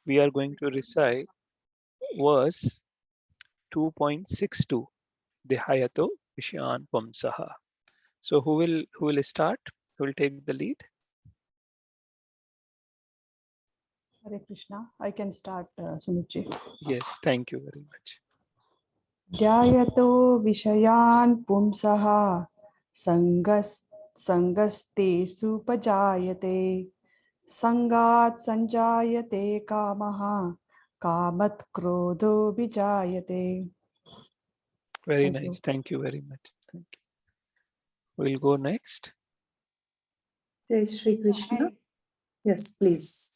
we are going to recite verse 2.62, Dhiyato Vishyan Pumsaha. So who will start? Who will take the lead? Hare Krishna. I can start, Sumit. Yes, thank you very much. Dhyayato Vishayan Pumsaha Sangaste Supajayate Sangat Sanjayate Kamaha Kamat Krodho Vijayate. Very Thank nice. you. Thank you very much. Thank you. We'll go next. Jai Shri Krishna. Yes, please.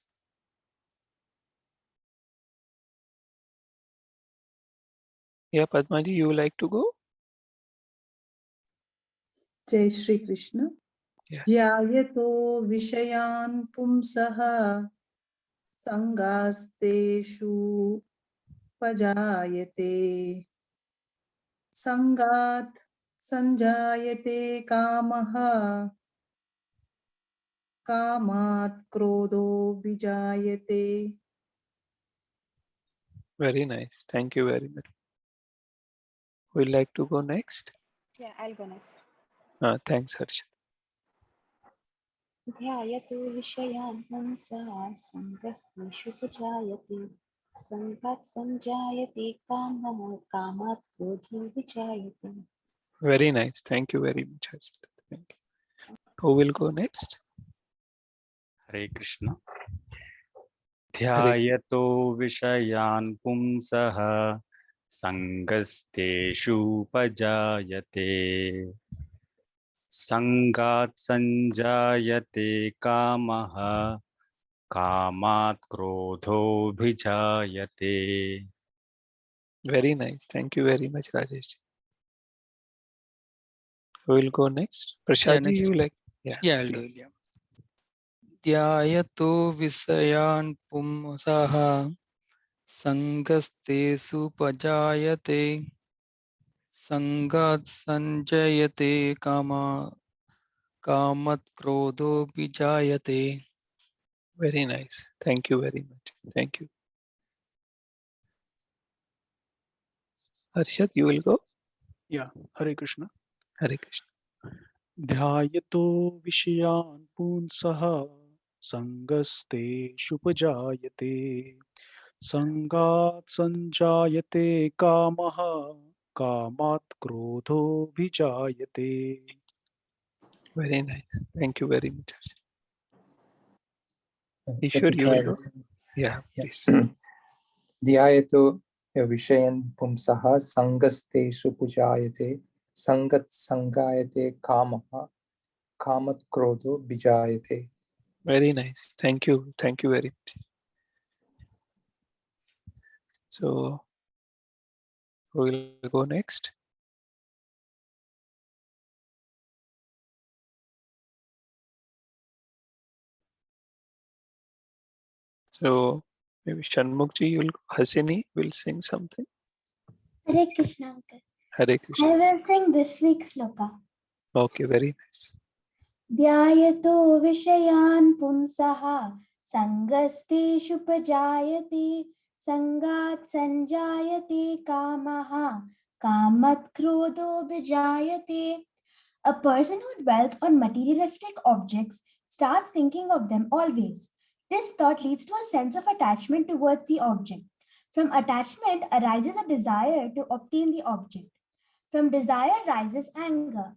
Yeah, Padmaji, you would like to go? Jai Shri Krishna. Yeah. Dhyayato Vishayan Pumsaha Sangasteshu Pajayate Sangat Sanjayate Kamaha Kamat Krodho Vijayate. Very nice. Thank you very much. Would you like to go next? Yeah, I'll go next. Thanks, Harsh. ध्यायतु विषयान् पुंसः सङ्गस्तेषु पजायते सङ्गात् सञ्जायते कामः कामात् क्रोधो विजायते. Very nice. Thank you very much, Harsh. Thank you. Who will go next? Hare Krishna. Dhyayato Vishayan Pumsaha Sangasteshu Pajayate Sangat Sanjayate Kamaha Kamat Krodho Bhijayate. Very nice. Thank you very much, Rajesh. Who will go next? Prashad, next. you like? Yeah, I'll do it. please. Yeah. Dhyayato Visayan Pumsaha Sangastesu Pajayate Sangat Sanjayate Kamat Krodho Vijayate. Very nice. Thank you very much. Thank you. Harshad, you will go? Yeah, Hare Krishna. Hare Krishna. Dhyayato Vishayan Pumsaha Sangaste Shupajayate Sangat Sanjayate Kamaha Kamat Krodho Vijayate. Very nice. Thank you very much. Let Ishwar, me you try will go? this. Yeah, Yeah. please. Dhyayato Vishayan Pumsaha Sangasteshu Pujayate Sangat Sangayate Kamaha Kamat Krodho Vijayate. Very nice. Thank you. Thank you very much. So, who will go next? So, maybe Shanmukji, Hasini will sing something. Hare Krishna, uncle. Hare Krishna. I will sing this week's sloka. Okay, very nice. Dhyayato Vishayan Pumsaha Sangasteshu Pajayate Sangat Sanjayate Kamaha Kamat Krodho Vijayate. A person who dwells on materialistic objects starts thinking of them always. This thought leads to a sense of attachment towards the object. From attachment arises a desire to obtain the object. From desire rises anger.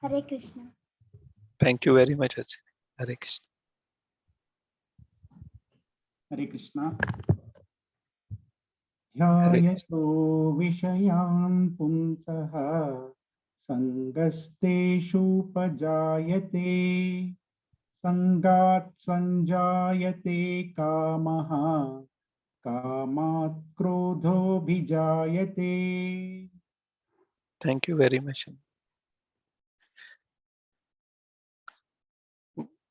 Hare Krishna. Thank you very much, Hasini. Hare Krishna. Hare Krishna. Hare Krishna. Dhyayato Vishayan Pumsaha Sangasteshu Pajayate Sangat Sanjayate Kamaha Kamat Krodho Vijayate. Thank you very much.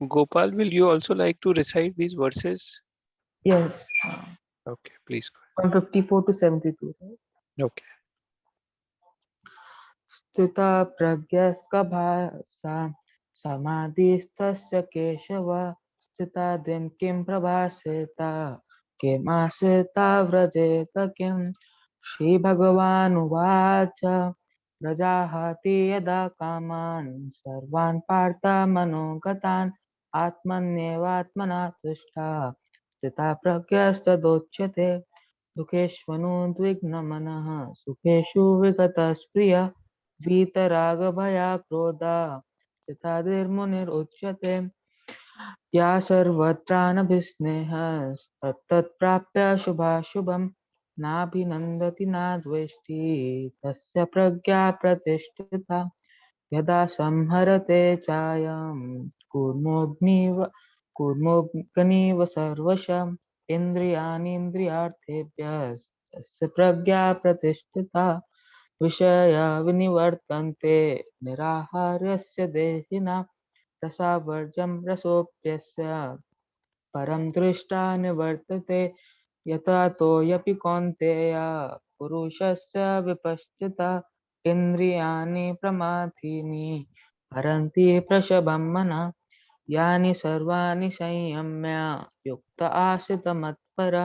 Gopal, will you also like to recite these verses? Yes. Okay, please go 154 to 72. ahead. Okay. Sthita pragyaska bhasa samadhistasya keshava sthita dim kim prabhaseta किमाश्रिता व्रजेत किं श्रीभगवानुवाच प्रजाहति यदा कामान् सर्वान् पार्थ मनोगतान् आत्मन्येवात्मना तुष्टा स्थिता प्रज्ञस्तदोच्यते दुःखेष्वनुद्विग्नमनः सुखेषु विगतस्प्रिय वीतरागभया क्रोधा स्थितादिर्मुनिरुच्यते या सर्वत्रानभिस्नेहस्तत्तत्प्राप्य शुभाशुभं नाभिनन्दति न द्वेष्टि तस्य प्रज्ञा प्रतिष्ठिता यदा संहरते चायं कूर्मोऽग्निव सर्वशः इन्द्रियाणीन्द्रियार्थेभ्यस्तस्य प्रज्ञा प्रतिष्ठिता विषया विनिवर्तन्ते निराहार्यस्य देहिना रसावर्जं रसोऽप्यस्य परं दृष्टा निवर्तते यथा तोयपि कौन्तेय पुरुषस्य विपश्चिता इन्द्रियाणि प्रमाथीनि हरन्ति प्रशभं मनः यानि सर्वाणि संयम्य युक्त आश्रितमत्पर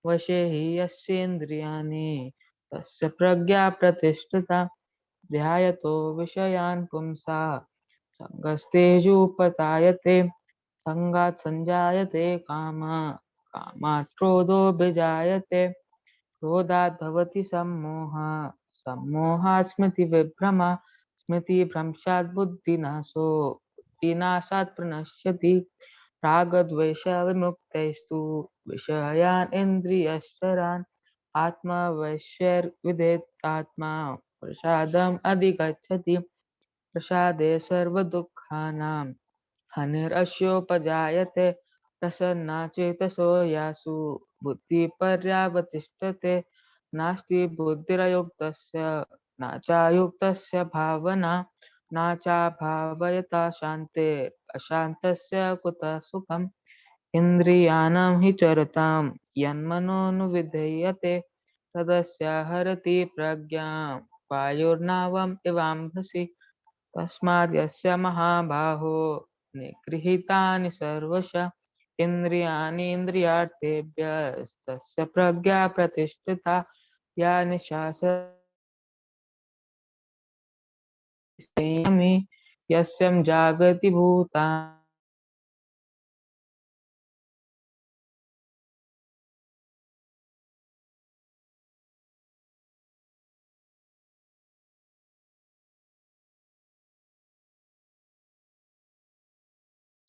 वशे हि यस्येन्द्रियाणि तस्य प्रज्ञा प्रतिष्ठिता ध्यायतो विषयान् पुंसा सङ्गस्तेषुपजायते सङ्गात् सञ्जायते कामात् क्रोधोऽभिजायते क्रोधात् भवति सम्मोहः सम्मोहात् स्मृतिविभ्रमः स्मृतिभ्रंशात् बुद्धिनाशो बुद्धिनाशात् प्रणश्यति रागद्वेषविमुक्तैस्तु विषयान् इन्द्रियश्चरान् आत्मवश्यर्विदेत् आत्मा प्रसादम् अधिगच्छति प्रसादे सर्वदुःखानां हानिरस्योपजायते प्रसन्ना चेतसो यासु बुद्धिपर्यावतिष्ठते नास्ति बुद्धिरयुक्तस्य न चायुक्तस्य भावना न चाभावयता शान्ते अशान्तस्य कुतः सुखम् इन्द्रियाणां हि चरतां यन्मनोनुविधीयते तदस्य हरति प्रज्ञां वायुर्नावम् इवाम्भसि तस्माद् यस्य महाबाहो निगृहीतानि सर्वशः इन्द्रियाणीन्द्रियार्थेभ्यस्तस्य प्रज्ञा प्रतिष्ठिता या निशा संयमी यस्यं जागति भूतानि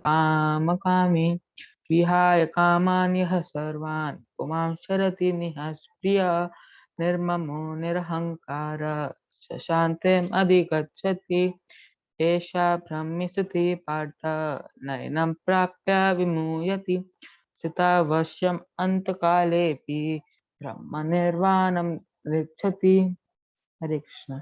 कामकामी विहाय कामान् यः सर्वान् पुमांश्चरति निःस्पृहः निर्ममो निरहङ्कार शान्तिम् अधिगच्छति एषा ब्रह्मस्थितिः पार्थ नयनं प्राप्य विमुह्यति स्थितावश्यम् अन्तकालेऽपि ब्रह्मनिर्वाणं गच्छति हरे Krishna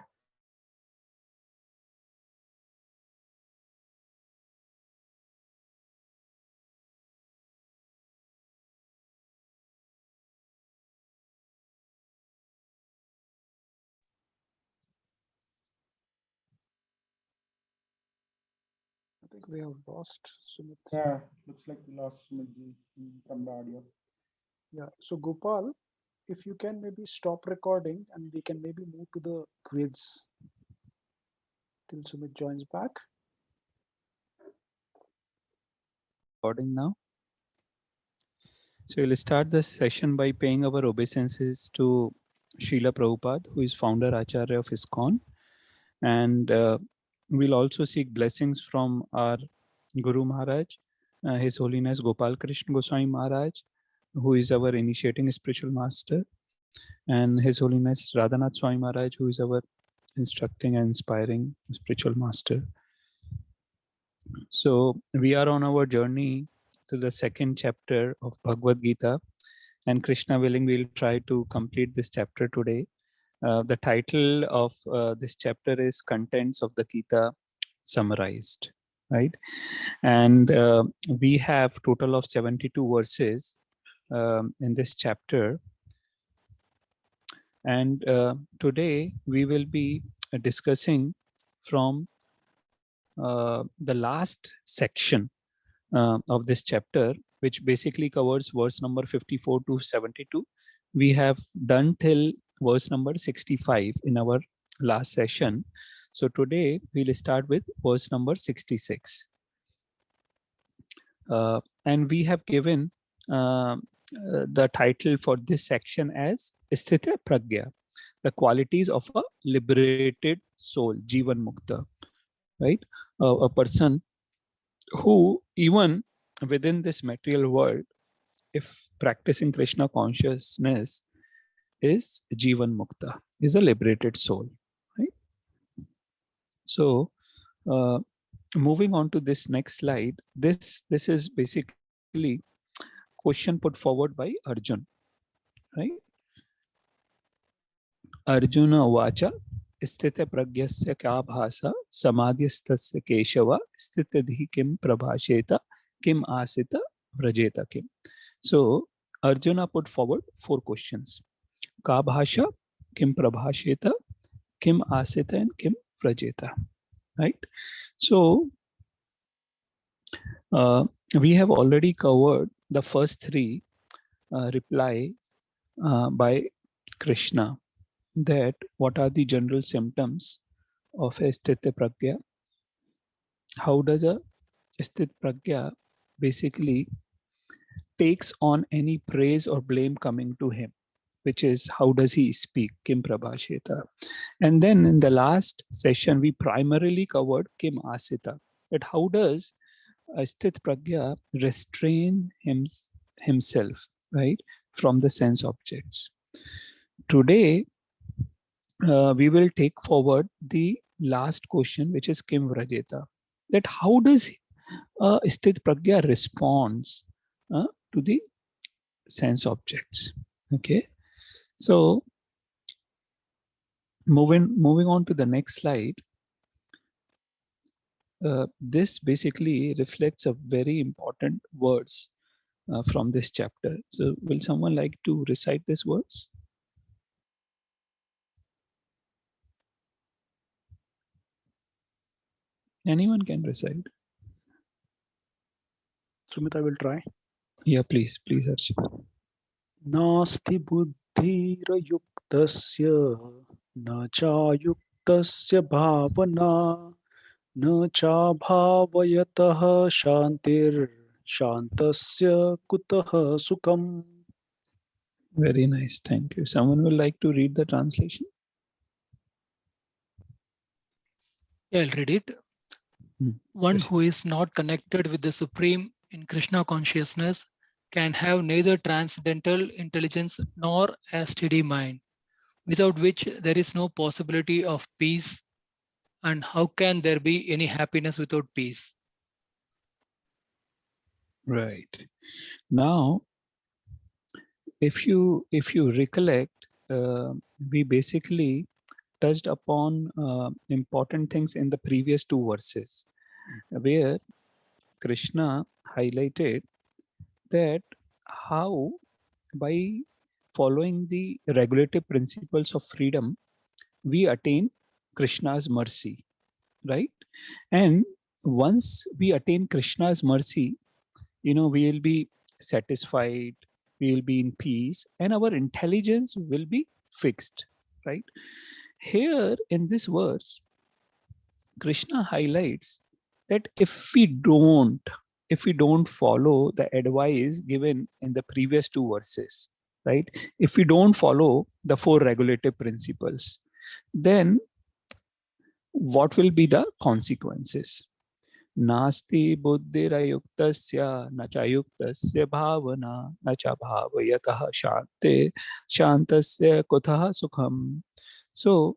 I think we have lost Sumit. Yeah, looks like we lost Sumit from the audio. Yeah. So Gopal, if you can maybe stop recording and we can maybe move to the quiz till Sumit joins back. Recording now. So we'll start this session by paying our obeisances to Srila Prabhupada, who is founder Acharya of ISKCON. And we'll also seek blessings from our Guru Maharaj, His Holiness Gopal Krishna Goswami Maharaj, who is our initiating spiritual master, and His Holiness Radhanath Swami Maharaj, who is our instructing and inspiring spiritual master. So we are on our journey to the second chapter of Bhagavad Gita, and Krishna willing, we'll try to complete this chapter today. The title of this chapter is Contents of the Gita Summarized, right? And we have total of 72 verses in this chapter. And today we will be discussing from the last section of this chapter, which basically covers verse number 54 to 72. We have done till verse number 65 in our last session. So today we'll start with verse number 66. And we have given the title for this section as Sthita Pragya, the qualities of a liberated soul, Jivan Mukta, right? A person who, even within this material world, if practicing Krishna consciousness, is Jivan Mukta, is a liberated soul, right? So moving on to this next slide, this is basically question put forward by Arjun, right? Arjuna Vacha Sthita Pragyasya Kya Bhasa Samadhyastasya Keshava Sthitadhi Kim Prabhasheta Kim Asita Vrajeta Kim. So Arjuna put forward 4 questions. Ka Bhasha, Kim Prabhasheta, Kim Asita, and Kim Vrajeta, right? So we have already covered the first 3 replies by Krishna, that what are the general symptoms of a Sthita Pragya. How does a Sthita Pragya basically takes on any praise or blame coming to him, which is how does he speak, Kim Prabhasheta. And then in the last session, we primarily covered Kim Asita, that how does a Sthita Pragya restrain himself, right, from the sense objects. Today, we will take forward the last question, which is Kim Vrajeta, that how does Sthita Pragya responds to the sense objects. Okay, so moving on to the next slide. This basically reflects a very important words from this chapter. So will someone like to recite these words? Anyone can recite. Sumit, I will try. Yeah, please, Archana. Nasti buddhirayuktasya na chayuktasya bhavana na cha bhavayatah shantir shantasya kutah sukham. Very nice, thank you. Someone will like to read the translation? Yeah, I'll read it. One who is not connected with the Supreme in Krishna consciousness can have neither transcendental intelligence nor a steady mind, without which there is no possibility of peace. And how can there be any happiness without peace? Right. Now, if you recollect, we basically touched upon important things in the previous 2 verses, where Krishna highlighted that how by following the regulative principles of freedom, we attain Krishna's mercy, right? And once we attain Krishna's mercy, we will be satisfied, we will be in peace, and our intelligence will be fixed, right? Here in this verse, Krishna highlights that if we don't follow the advice given in the previous 2 verses, right? If we don't follow the 4 regulative principles, then what will be the consequences? Nasti buddhirayuktasya na chayuktasya bhavana na cha bhavayatah shantasya kutah sukham. So,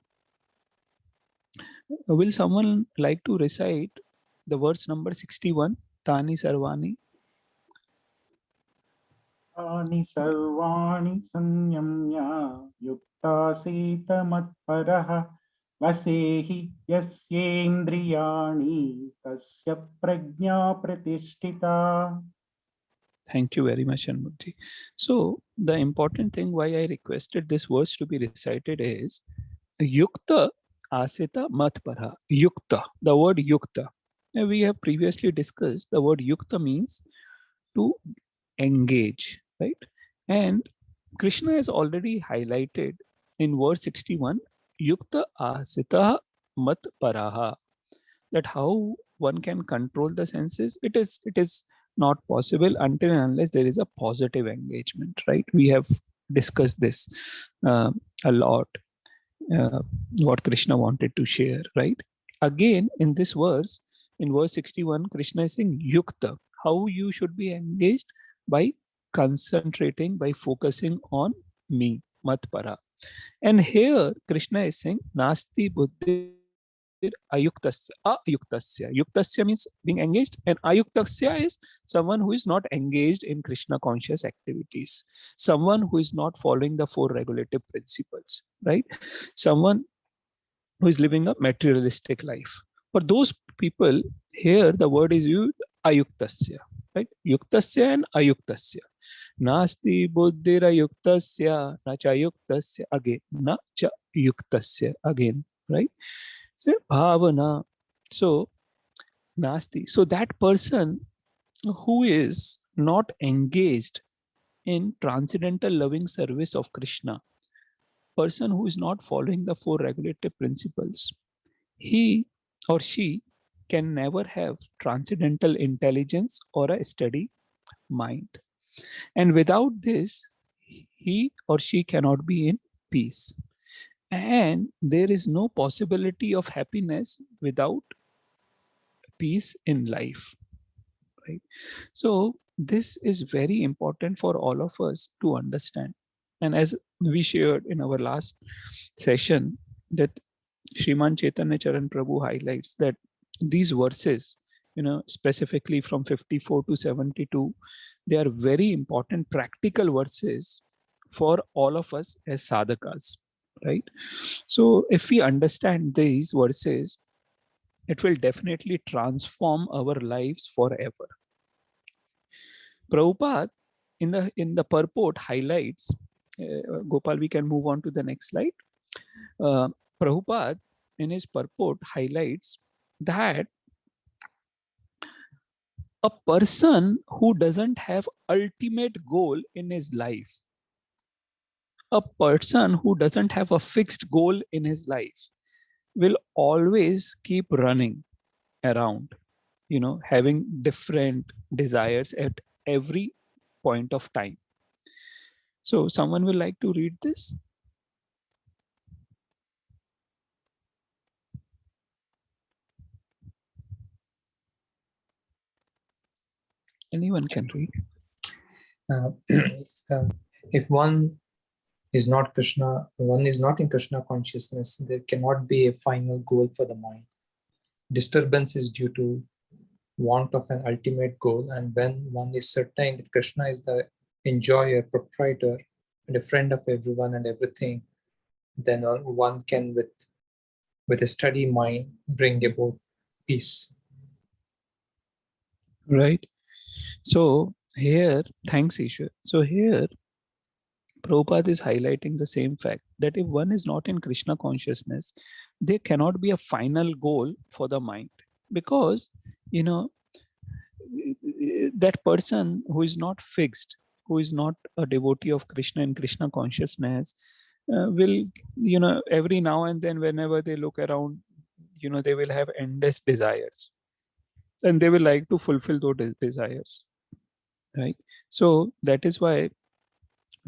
will someone like to recite the verse number 61, Tani Sarvani? Tani sarvani sanyamya yukta sita matparaha vasehi yasyendriyani tasya prajna pratishtita. Thank you very much, Shanmukti. So the important thing why I requested this verse to be recited is Yukta Asita Matpara. Yukta, the word Yukta. We have previously discussed the word Yukta means to engage, right? And Krishna has already highlighted in verse 61, Yukta asita mat paraha, that how one can control the senses. It is not possible until and unless there is a positive engagement, right? We have discussed this a lot, what Krishna wanted to share, right? Again, in this verse, in verse 61, Krishna is saying yukta, how you should be engaged, by concentrating, by focusing on me, matpara. And here Krishna is saying nasti buddhi ayuktasya, ayuktasya. Yuktasya means being engaged, and ayuktasya is someone who is not engaged in Krishna conscious activities, someone who is not following the four regulative principles, right? Someone who is living a materialistic life. For those people, here the word is used ayuktasya, right? Yuktasya and ayuktasya. Nasti buddhira yuktasya, na cha yuktasya, again, na cha yuktasya, again, right? So bhavana. So nasti. So that person who is not engaged in transcendental loving service of Krishna, person who is not following the four regulative principles, he or she can never have transcendental intelligence or a steady mind. And without this, he or she cannot be in peace. And there is no possibility of happiness without peace in life, right? So this is very important for all of us to understand. And as we shared in our last session, that Sriman Chaitanya Charan Prabhu highlights that these verses, specifically from 54 to 72, they are very important practical verses for all of us as sadhakas, right? So if we understand these verses, it will definitely transform our lives forever. Prabhupada in the purport highlights, Gopal, we can move on to the next slide. Prabhupada in his purport highlights that a person who doesn't have ultimate goal in his life, a person who doesn't have a fixed goal in his life, will always keep running around, having different desires at every point of time. So someone will like to read this? Anyone can read. If one is not Krishna, one is not in Krishna consciousness, there cannot be a final goal for the mind. Disturbance is due to want of an ultimate goal, and when one is certain that Krishna is the enjoyer, proprietor, and a friend of everyone and everything, then one can, with a steady mind, bring about peace. Right. So here, thanks Ishwar. So here, Prabhupada is highlighting the same fact that if one is not in Krishna consciousness, there cannot be a final goal for the mind, because that person who is not fixed, who is not a devotee of Krishna in Krishna consciousness, will, every now and then, whenever they look around, they will have endless desires, and they will like to fulfill those desires, right? So that is why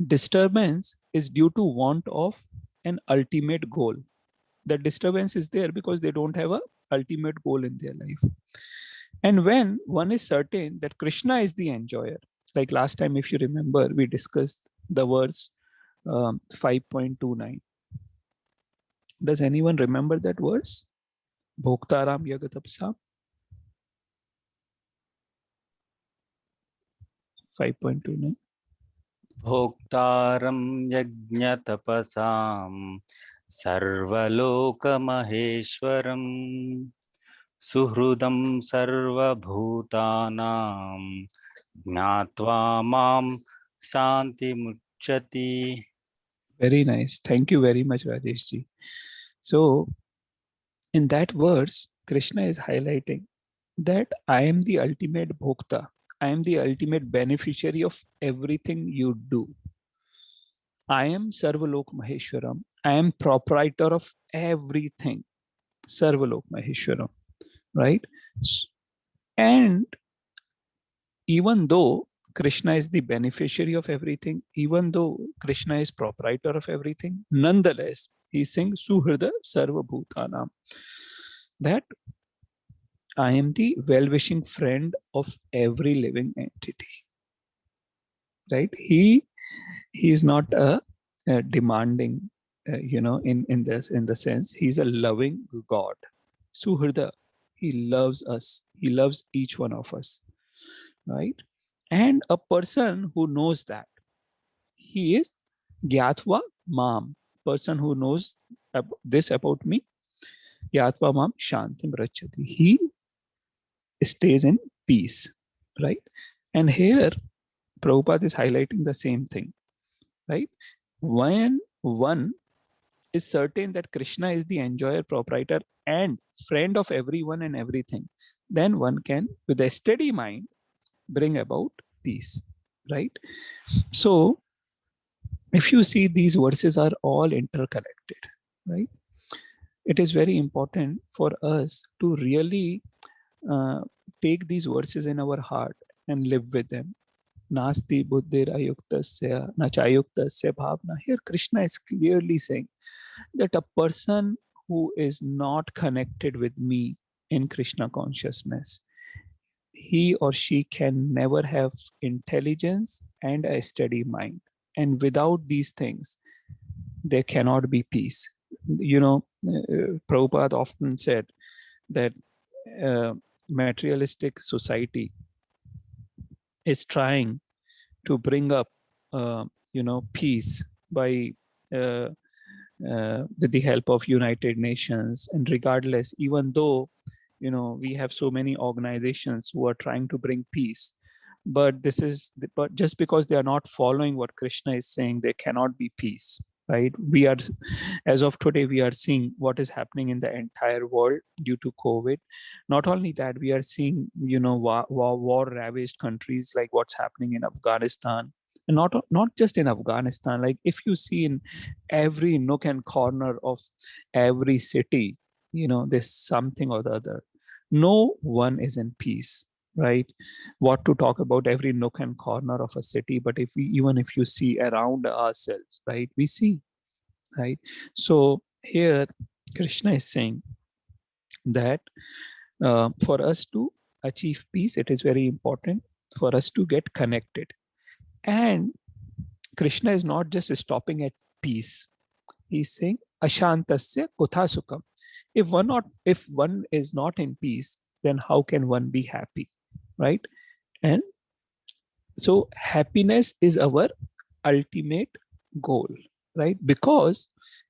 disturbance is due to want of an ultimate goal. The disturbance is there because they don't have a ultimate goal in their life. And when one is certain that Krishna is the enjoyer, like last time, if you remember, we discussed the verse 5.29. Does anyone remember that verse? Bhoktaram Yagatapsam. 5.29. Bhoktaram yajñatapasam sarvalokamaheeshwaram suhrudam sarvabhutanam jnatva mam santi muchyati. Very nice. Thank you very much, Rajesh ji. So in that verse, Krishna is highlighting that I am the ultimate bhokta. I am the ultimate beneficiary of everything you do. I am Sarvalok Maheshwaram. I am proprietor of everything. Sarvalok Maheshwaram, right? And even though Krishna is the beneficiary of everything, even though Krishna is proprietor of everything, nonetheless, he's saying Suhrida Sarva Bhutanam, that I am the well-wishing friend of every living entity. Right? He is not a demanding, in the sense, he's a loving God. Suhrida, he loves us. He loves each one of us, right? And a person who knows that, he is Gyatva Mam, person who knows this about me, Gyatva Mam Shantim Rachati. He stays in peace, right? And here Prabhupada is highlighting the same thing, right? When one is certain that Krishna is the enjoyer, proprietor, and friend of everyone and everything, then one can, with a steady mind, bring about peace, right? So, if you see, these verses are all interconnected, right? It is very important for us to really take these verses in our heart and live with them. Nasti buddhir ayuktasya nachayuktasya bhavna. Here Krishna is clearly saying that a person who is not connected with me in Krishna consciousness, he or she can never have intelligence and a steady mind. And without these things, there cannot be peace. Prabhupada often said that materialistic society is trying to bring up, peace by with the help of United Nations. And regardless, even though, we have so many organizations who are trying to bring peace, but just because they are not following what Krishna is saying, there cannot be peace, right? As of today, we are seeing what is happening in the entire world due to COVID. Not only that, we are seeing, war ravaged countries like what's happening in Afghanistan. And not just in Afghanistan, like if you see in every nook and corner of every city, there's something or the other. No one is in peace, right? What to talk about every nook and corner of a city, but if you see around ourselves, right, we see, right? So here Krishna is saying that for us to achieve peace, it is very important for us to get connected. And Krishna is not just stopping at peace. He's saying ashantasya kutha sukham. If one is not in peace, then how can one be happy, right? And so happiness is our ultimate goal, right? Because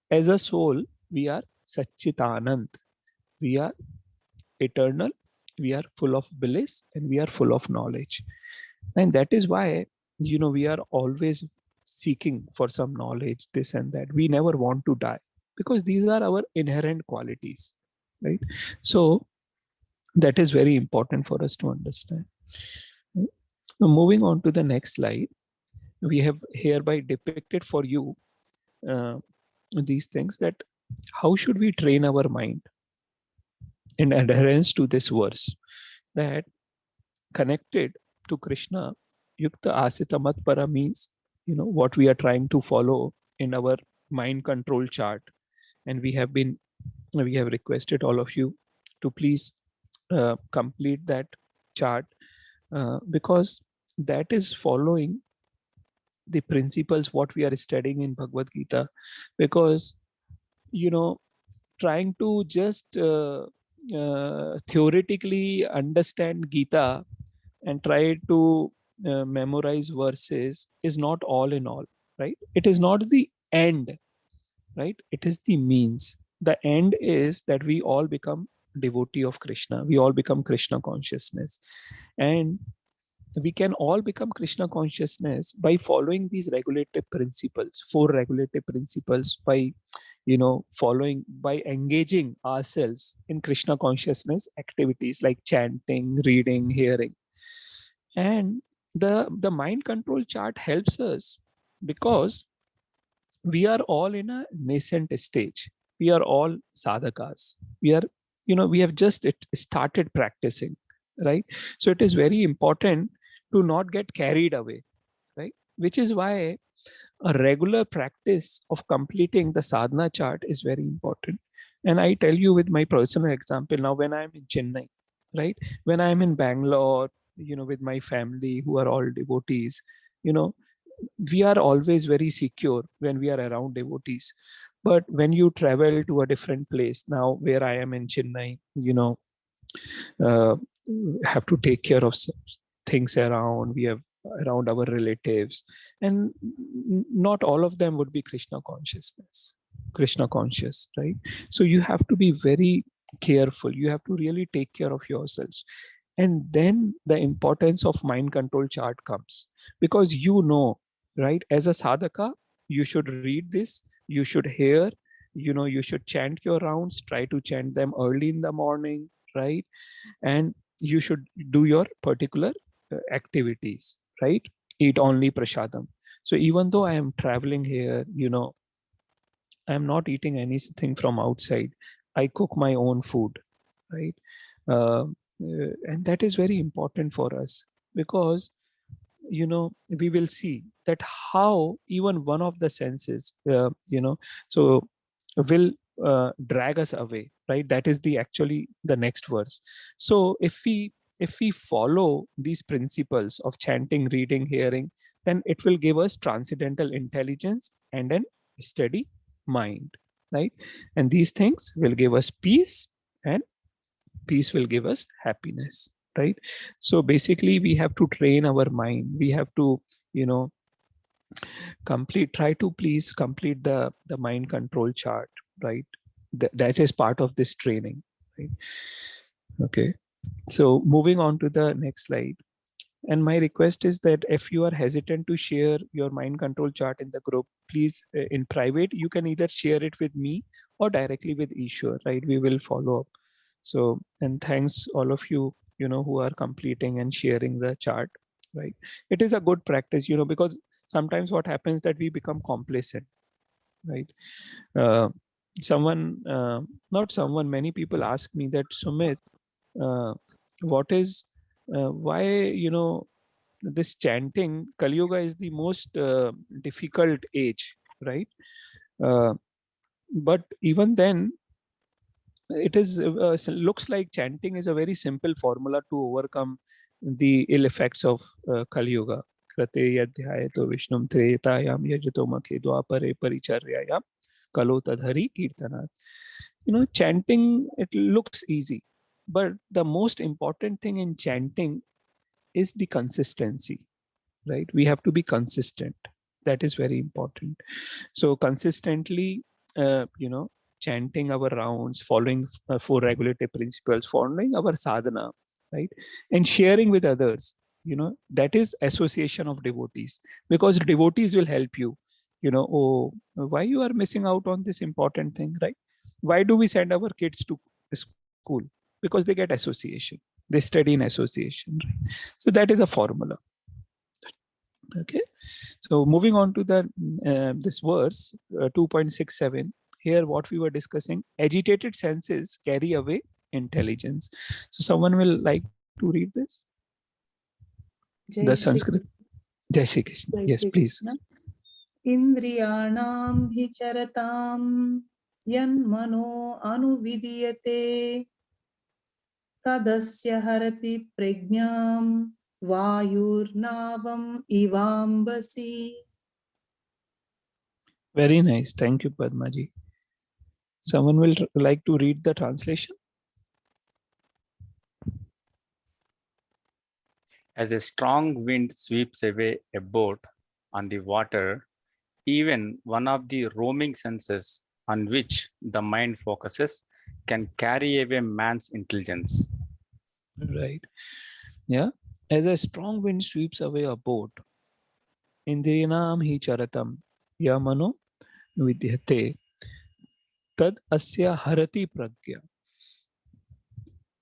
as a soul, we are Satchitanand. We are eternal. We are full of bliss and we are full of knowledge. And that is why, we are always seeking for some knowledge, this and that. We never want to die because these are our inherent qualities, right? So that is very important for us to understand. Now, moving on to the next slide, we have hereby depicted for you these things, that how should we train our mind in adherence to this verse, that connected to Krishna, yukta asita matpara means, what we are trying to follow in our mind control chart. And we have requested all of you to please complete that chart, because that is following the principles what we are studying in Bhagavad Gita. Because trying to just theoretically understand Gita and try to memorize verses is not all in all, right? It is not the end, right? It is the means. The end is that we all become devotee of Krishna. We all become Krishna consciousness. And we can all become Krishna consciousness by following these regulative principles, 4 regulative principles, by by engaging ourselves in Krishna consciousness activities like chanting, reading, hearing. And the mind control chart helps us because we are all in a nascent stage. We are all sadhakas. We are, we have just started practicing, right? So it is very important to not get carried away, right? Which is why a regular practice of completing the sadhana chart is very important. And I tell you with my personal example now, when I'm in Chennai, right? When I'm in Bangalore, with my family who are all devotees, we are always very secure when we are around devotees. But when you travel to a different place, now where I am in Chennai, uh, have to take care of things around. We have around our relatives, and not all of them would be Krishna conscious, right? So you have to be very careful. You have to really take care of yourselves. And then the importance of mind control chart comes, because right, as a sadhaka, you should read this, you should hear, you should chant your rounds, try to chant them early in the morning, right? And you should do your particular activities, right? Eat only prasadam. So even though I am traveling here, I am not eating anything from outside. I cook my own food, right? And that is very important for us, because we will see that how even one of the senses so will drag us away, right? That is actually the next verse. So if we follow these principles of chanting, reading, hearing, then it will give us transcendental intelligence and an steady mind, right? And these things will give us peace, and peace will give us happiness, right? So basically we have to train our mind. We have to try to please complete the mind control chart, right? That is part of this training, right? Okay, so moving on to the next slide. And my request is that if you are hesitant to share your mind control chart in the group, please, in private, you can either share it with me or directly with Ishwar, right? We will follow up. So, and thanks all of you, who are completing and sharing the chart, right? It is a good practice, because sometimes what happens that we become complacent, right? Uh, many people ask me that, Sumit, what is, why, this chanting, Kali Yuga is the most difficult age, right? But even then, it is looks like chanting is a very simple formula to overcome the ill effects of Kali Yuga. Krate yadhyayato vishnum tretayam yajato makhe dwapare paricharyayam kalo tadhari kirtanat. Chanting, it looks easy, but the most important thing in chanting is the consistency, right? We have to be consistent. That is very important. So consistently, chanting our rounds, following 4 regulative principles, following our sadhana, right? And sharing with others, that is association of devotees, because devotees will help you, oh, why you are missing out on this important thing, right? Why do we send our kids to school? Because they get association. They study in association, right? So that is a formula. Okay, so moving on to the this verse 2.67. Here what we were discussing, agitated senses carry away intelligence. So someone will like to read this, the Sanskrit. Jai Shri Krishna. Yes, please. Indriyanam hi charatam yanmano anuvidiyate tadasya harati prajnam vayurnavam ivambasi. Very nice. Thank you, Padmaji. Someone will like to read the translation. As a strong wind sweeps away a boat on the water, even one of the roaming senses on which the mind focuses can carry away man's intelligence. Right. Yeah. As a strong wind sweeps away a boat, Indriyanam hi charatam yamano vidyate tad asya harati pragya.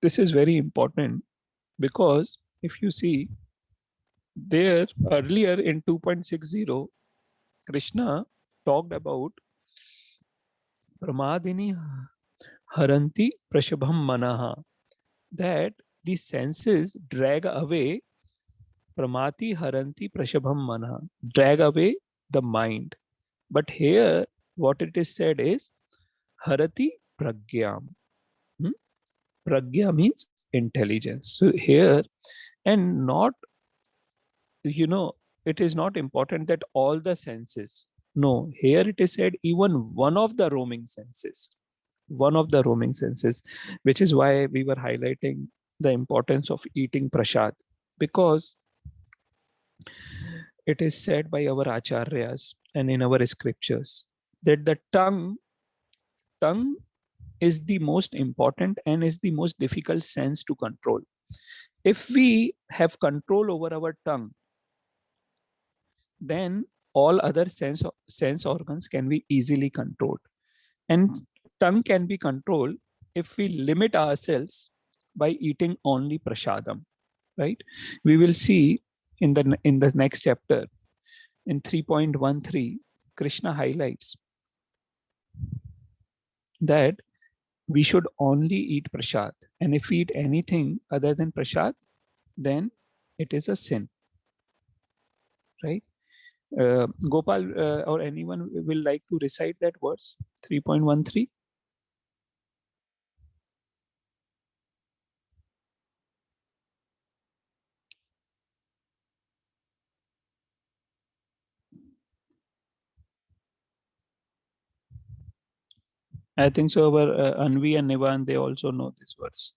This is very important, because if you see, there earlier in 2.60, Krishna talked about Pramadini Haranti Prashabham Manaha, that the senses drag away, Pramati Haranti Prashabham Manaha, drag away the mind. But here, what it is said is Harati Pragyam. Pragya means intelligence. So here, and not, it is not important that all the senses. No, here it is said even one of the roaming senses. One of the roaming senses, which is why we were highlighting the importance of eating prasad, because it is said by our acharyas and in our scriptures that the tongue is the most important and is the most difficult sense to control. If we have control over our tongue, then all other sense organs can be easily controlled. And tongue can be controlled if we limit ourselves by eating only prasadam, right? We will see in the next chapter, in 3.13, Krishna highlights that we should only eat prasad, and if we eat anything other than prasad, then it is a sin, right? Gopal or anyone will like to recite that verse 3.13. I think so. Our Anvi and Nivan, they also know this verse.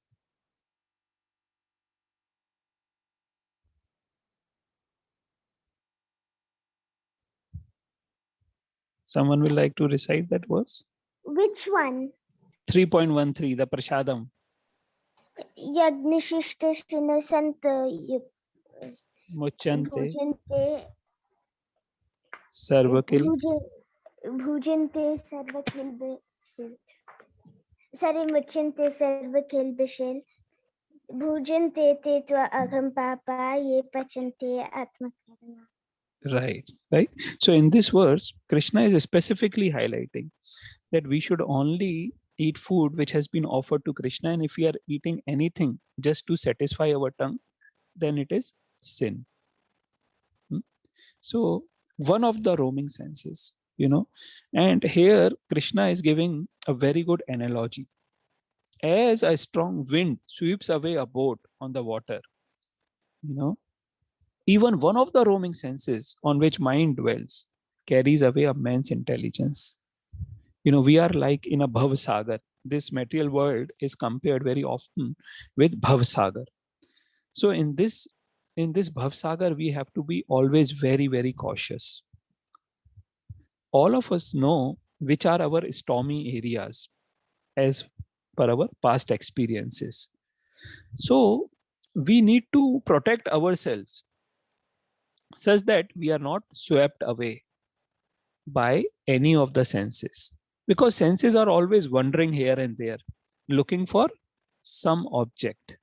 Someone will like to recite that verse? Which one? 3.13, the Prasadam. Yagnishishta Shinasanta Muchante Bhujante Sarvakil. Bhujante Sarvakil Sorry, Muchante Sarvakil Bishil Bhujante Te Tva Agham Papa Ye Pachante Atmakarana. Right. So in this verse, Krishna is specifically highlighting that we should only eat food which has been offered to Krishna, and if we are eating anything just to satisfy our tongue, then it is sin. So one of the roaming senses, and here Krishna is giving a very good analogy. As a strong wind sweeps away a boat on the water, even one of the roaming senses on which mind dwells carries away a man's intelligence. We are like in a Bhav Sagar. This material world is compared very often with Bhav Sagar. So in this Bhav Sagar, we have to be always very, very cautious. All of us know which are our stormy areas as per our past experiences. So we need to protect ourselves such that we are not swept away by any of the senses, because senses are always wandering here and there, looking for some object.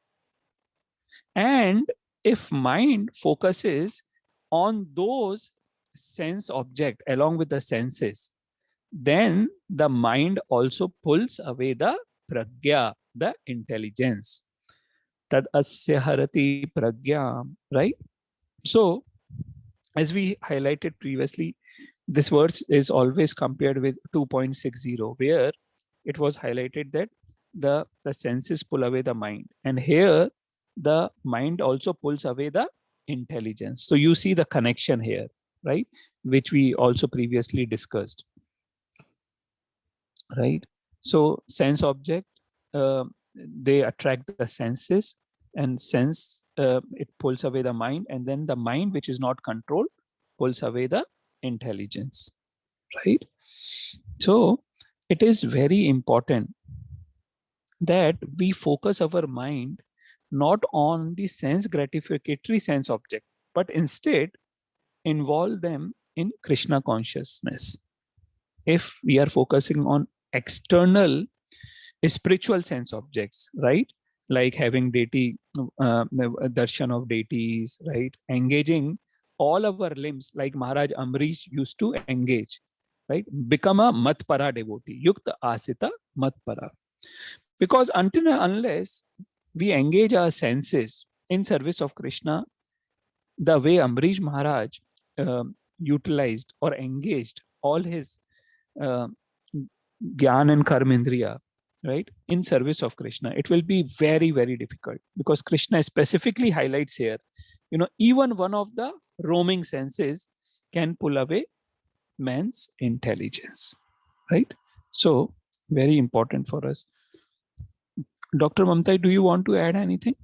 And if mind focuses on those sense object along with the senses, then the mind also pulls away the pragya, the intelligence. Tad asya harati pragya, right? So as we highlighted previously, this verse is always compared with 2.60, where it was highlighted that the senses pull away the mind, and here the mind also pulls away the intelligence. So you see the connection here, right, which we also previously discussed, right? So sense object, they attract the senses, and sense, it pulls away the mind, and then the mind, which is not controlled, pulls away the intelligence, right? So it is very important that we focus our mind not on the sense gratificatory sense object, but instead involve them in Krishna consciousness. If we are focusing on external spiritual sense objects, right, like having deity, darshan of deities, right? Engaging all our limbs, like Maharaj Amrish used to engage, right? Become a matpara devotee, yukta asita matpara. Because until and unless we engage our senses in service of Krishna, the way Amrish Maharaj utilized or engaged all his Gyan and Karmendriya, right, in service of Krishna, it will be very, very difficult, because Krishna specifically highlights here, even one of the roaming senses can pull away man's intelligence, right? So very important for us. Dr. Mamtai, do you want to add anything?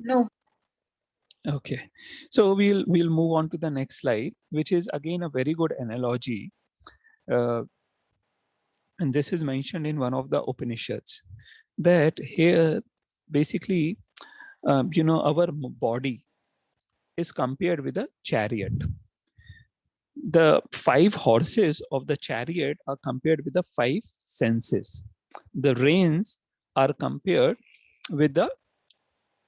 No. Okay, so we'll move on to the next slide, which is again a very good analogy, and this is mentioned in one of the Upanishads, that here basically, our body is compared with a chariot. The 5 horses of the chariot are compared with the 5 senses. The reins are compared with the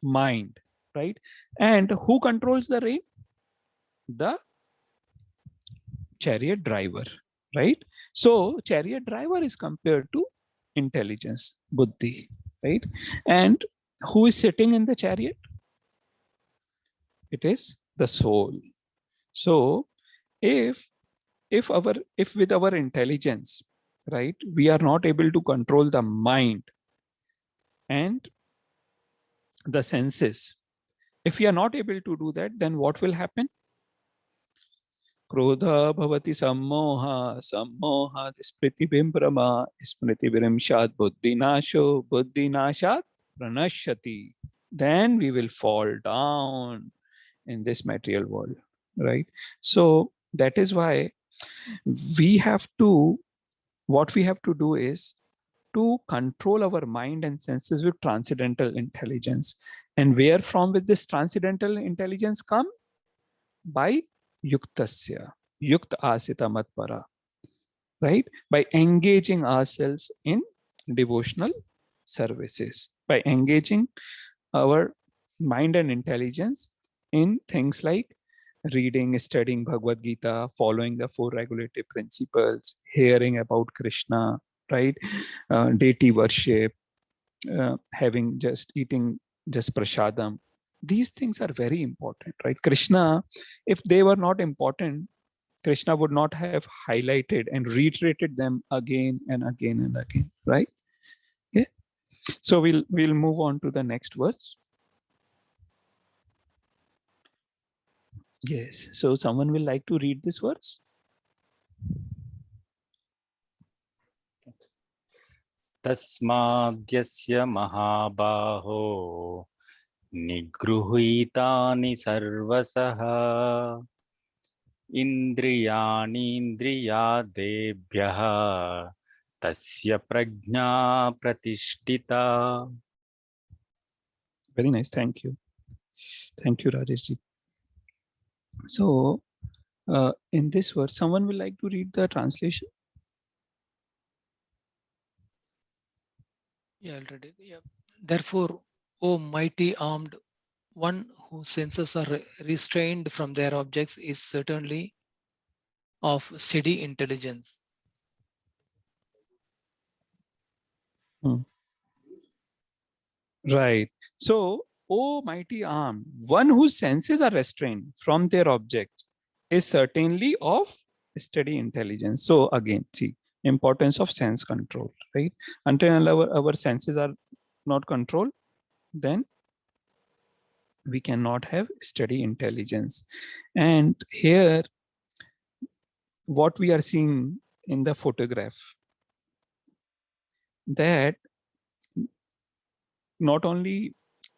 mind, right? And who controls the rein? The chariot driver, right? So chariot driver is compared to intelligence, buddhi, right? And who is sitting in the chariot? It is the soul. So if with our intelligence, right, we are not able to control the mind and the senses, if we are not able to do that, then what will happen? Krodha bhavati sammoha, sammoha smriti bimbrama, smriti virimshat buddhinasho, buddhinashat pranashyati. Then we will fall down in this material world, right? So that is why what we have to do is to control our mind and senses with transcendental intelligence. And where from with this transcendental intelligence come? By yuktasya, yukta asita matpara, right? By engaging ourselves in devotional services, by engaging our mind and intelligence in things like reading, studying Bhagavad Gita, following the 4 regulative principles, hearing about Krishna, right? Deity worship, eating just prasadam. These things are very important, right? Krishna, if they were not important, Krishna would not have highlighted and reiterated them again and again and again, right? Okay. So we'll move on to the next verse. Yes. So someone will like to read this verse? Tasmadyasya mahabaho nigruhitani sarvasaha indriyanindriyadebhyaha tasya prajna pratishtita. Very nice. Thank you. Thank you, Rajesh ji. So in this verse, someone will like to read the translation? Yeah, I'll read it. Yeah. Therefore, O mighty armed one whose senses are restrained from their objects is certainly of steady intelligence. Right. So, O mighty arm, one whose senses are restrained from their objects is certainly of steady intelligence. So again, see, importance of sense control, right? Until our senses are not controlled, then we cannot have steady intelligence. And here, what we are seeing in the photograph, that not only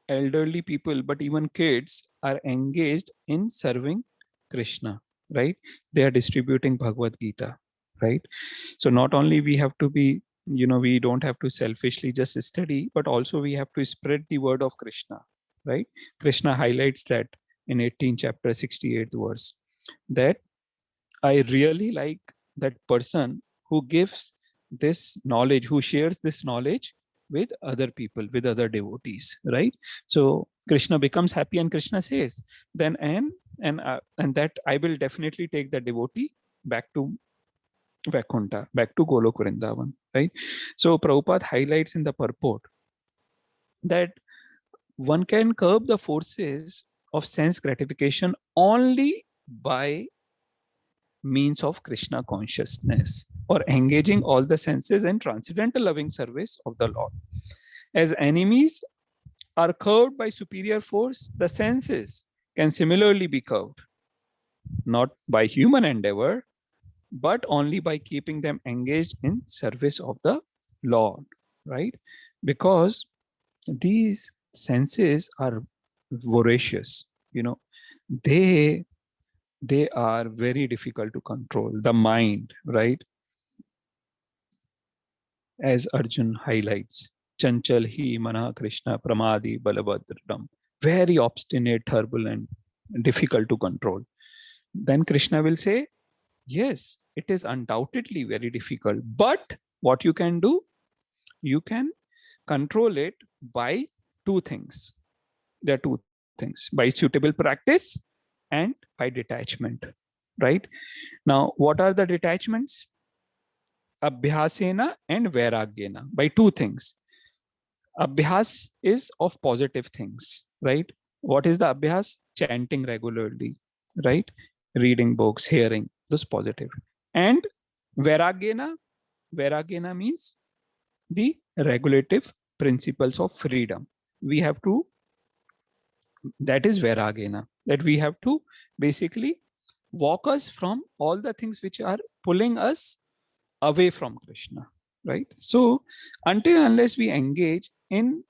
elderly people, but even kids are engaged in serving Krishna, right? They are distributing Bhagavad Gita, right? So not only we have to be, we don't have to selfishly just study, but also we have to spread the word of Krishna, right? Krishna highlights that in 18th chapter, 68th verse, that I really like that person who gives this knowledge, who shares this knowledge with other people, with other devotees, right? So Krishna becomes happy and Krishna says, then and that I will definitely take the devotee back to Vaikuntha, back to Golok Vrindavan, right? So Prabhupada highlights in the purport that one can curb the forces of sense gratification only by means of Krishna consciousness or engaging all the senses in transcendental loving service of the Lord. As enemies are curbed by superior force, the senses can similarly be curbed, not by human endeavor, but only by keeping them engaged in service of the Lord, right? Because these senses are voracious, they are very difficult to control. The mind, right? As Arjun highlights, Chanchal hi mana Krishna pramadi balabhadram, very obstinate, turbulent, difficult to control. Then Krishna will say, yes, it is undoubtedly very difficult, but what you can do, you can control it by two things. There are two things: by suitable practice and by detachment, right? Now, what are the detachments? Abhyasena and Vairagyena, by two things. Abhyas is of positive things, right? What is the abhyas? Chanting regularly, right? Reading books, hearing, those positive. And Vairagyena means the regulative principles of freedom. We have to, that is Vairagyena, that we have to basically walk us from all the things which are pulling us away from Krishna, right? So until unless we engage in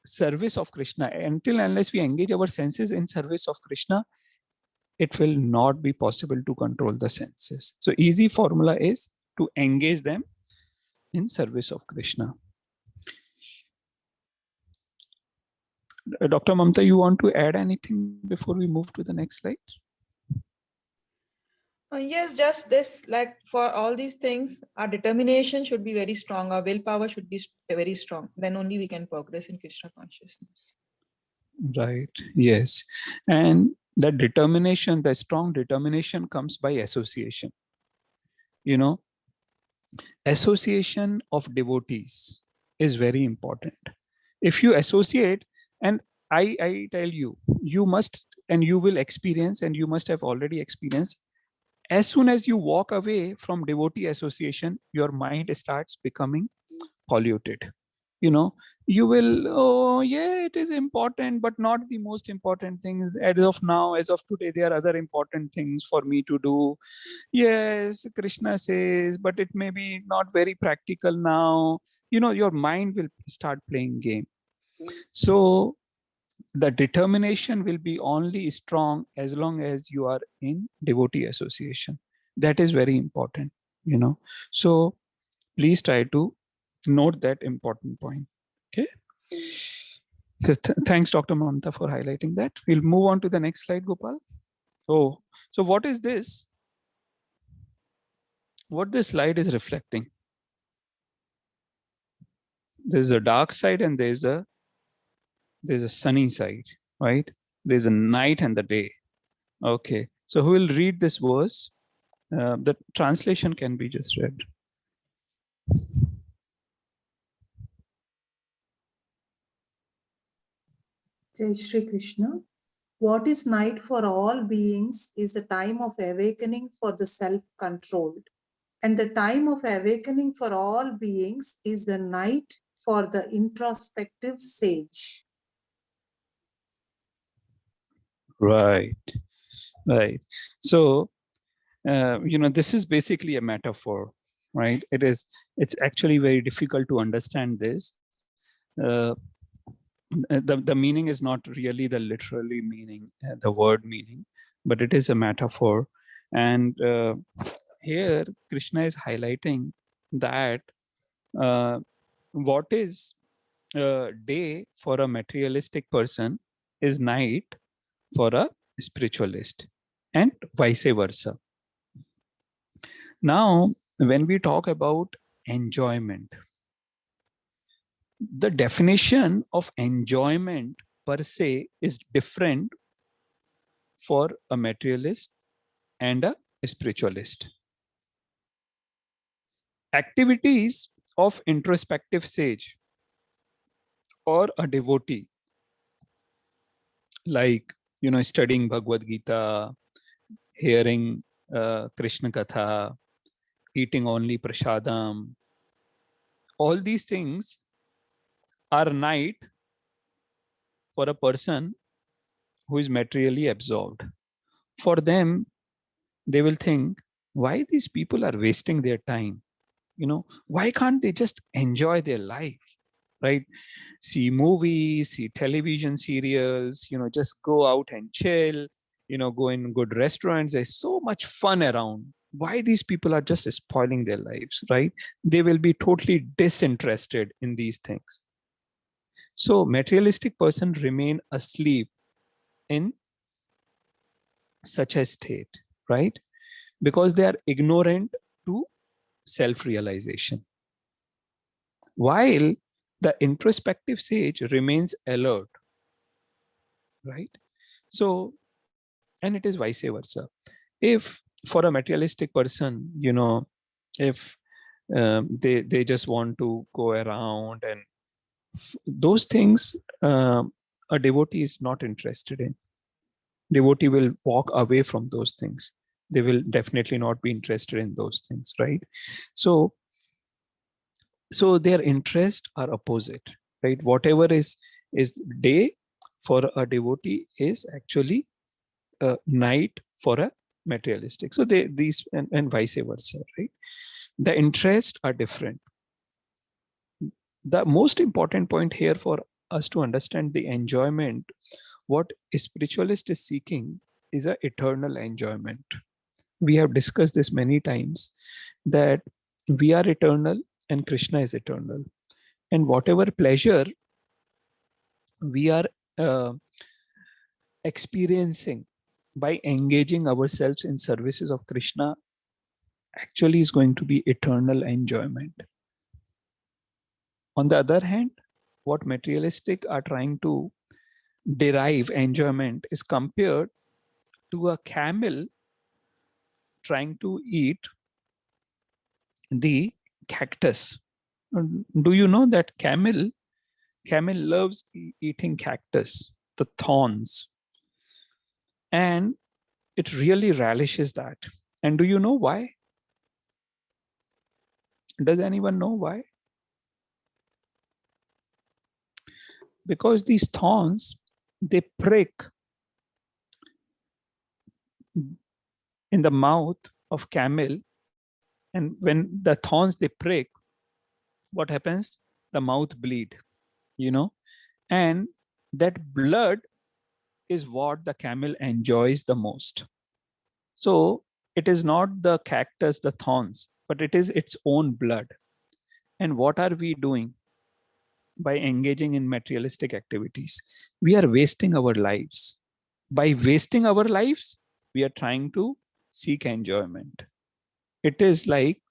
service of Krishna, until unless we engage our senses in service of Krishna, it will not be possible to control the senses. So easy formula is to engage them in service of Krishna. Dr. Mamta, you want to add anything before we move to the next slide? Yes, just this, like for all these things, our determination should be very strong. Our willpower should be very strong. Then only we can progress in Krishna consciousness. Right. Yes. And that determination, the strong determination comes by association. Association of devotees is very important. If you associate, and I tell you, you must, and you will experience, and you must have already experienced, as soon as you walk away from devotee association, your mind starts becoming polluted. You will, oh yeah, it is important, but not the most important things. As of now, as of today, there are other important things for me to do. Yes, Krishna says, but it may be not very practical now. Your mind will start playing game. So the determination will be only strong as long as you are in devotee association. That is very important, So please try to note that important point. Okay. So thanks, Dr. Mamta, for highlighting that. We'll move on to the next slide, Gopal. Oh, so what is this? What this slide is reflecting? There's a dark side and there's a sunny side, right? There's a night and the day. Okay, so who will read this verse? The translation can be just read. Jai Shri Krishna. What is night for all beings is the time of awakening for the self-controlled. And the time of awakening for all beings is the night for the introspective sage. Right. So, this is basically a metaphor, right? It's actually very difficult to understand this. The meaning is not really the literally meaning, the word meaning, but it is a metaphor. And here Krishna is highlighting that what is day for a materialistic person is night for a spiritualist, and vice versa. Now, when we talk about enjoyment, the definition of enjoyment per se is different for a materialist and a spiritualist. Activities of introspective sage or a devotee, like, studying Bhagavad Gita, hearing Krishna Katha, eating only prasadam, all these things are night for a person who is materially absorbed. For them, they will think, why these people are wasting their time? Why can't they just enjoy their life, right? See movies, see television serials, just go out and chill, go in good restaurants. There's so much fun around. Why these people are just spoiling their lives, right? They will be totally disinterested in these things. So materialistic person remain asleep in such a state, right? Because they are ignorant to self-realization. While the introspective sage remains alert, right? So, and it is vice versa. If for a materialistic person, if they just want to go around and those things, a devotee is not interested in. Devotee will walk away from those things. They will definitely not be interested in those things, right? So their interests are opposite, right? Whatever is day for a devotee is actually night for a materialistic. So these and vice versa, right? The interests are different. The most important point here for us to understand the enjoyment, what a spiritualist is seeking is an eternal enjoyment. We have discussed this many times, that we are eternal and Krishna is eternal. And whatever pleasure we are experiencing by engaging ourselves in services of Krishna actually is going to be eternal enjoyment. On the other hand, what materialistic are trying to derive enjoyment is compared to a camel trying to eat the cactus. Do you know that camel loves eating cactus, the thorns, and it really relishes that. And do you know why? Does anyone know why? Because these thorns, they prick in the mouth of camel, and when the thorns they prick, what happens? The mouth bleed, and that blood is what the camel enjoys the most. So it is not the cactus, the thorns, but it is its own blood. And what are we doing by engaging in materialistic activities? We are wasting our lives. By wasting our lives, we are trying to seek enjoyment. It is like,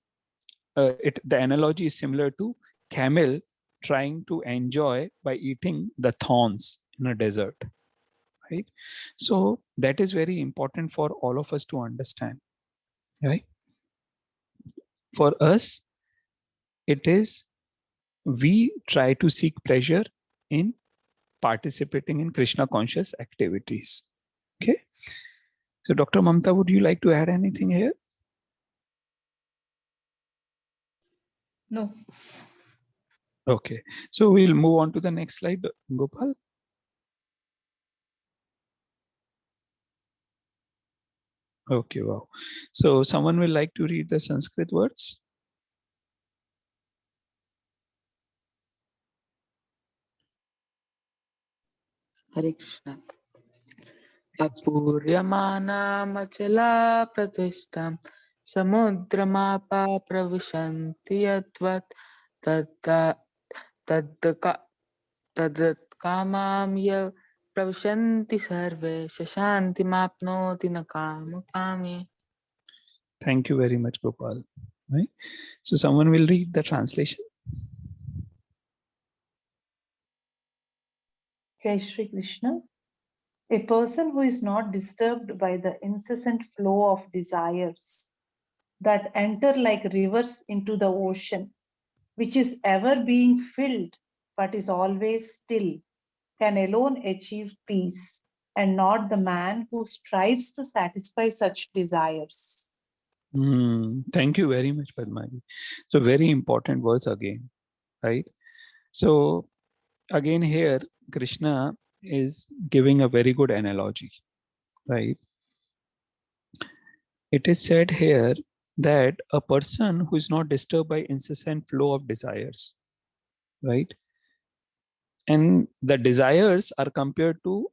the analogy is similar to camel trying to enjoy by eating the thorns in a desert, right? So that is very important for all of us to understand, right? For us, it is, we try to seek pleasure in participating in Krishna conscious activities. Okay. So Dr. Mamta, would you like to add anything here? No. Okay. So we'll move on to the next slide, Gopal. Okay, wow. So someone will like to read the Sanskrit words? Hare Krishna. Apuryamana pratishtam samudramapa pravishanti yatvat tadat kamam ya pravishanti sarve shashanti mapnoti nakamukami. Thank you very much, Gopal. Right. So someone will read the translation. Jai Shri Krishna. A person who is not disturbed by the incessant flow of desires that enter like rivers into the ocean, which is ever being filled but is always still, can alone achieve peace, and not the man who strives to satisfy such desires. Thank you very much, Padmaji. So very important verse again, right? So again here, Krishna is giving a very good analogy, right? It is said here that a person who is not disturbed by incessant flow of desires, right? And the desires are compared to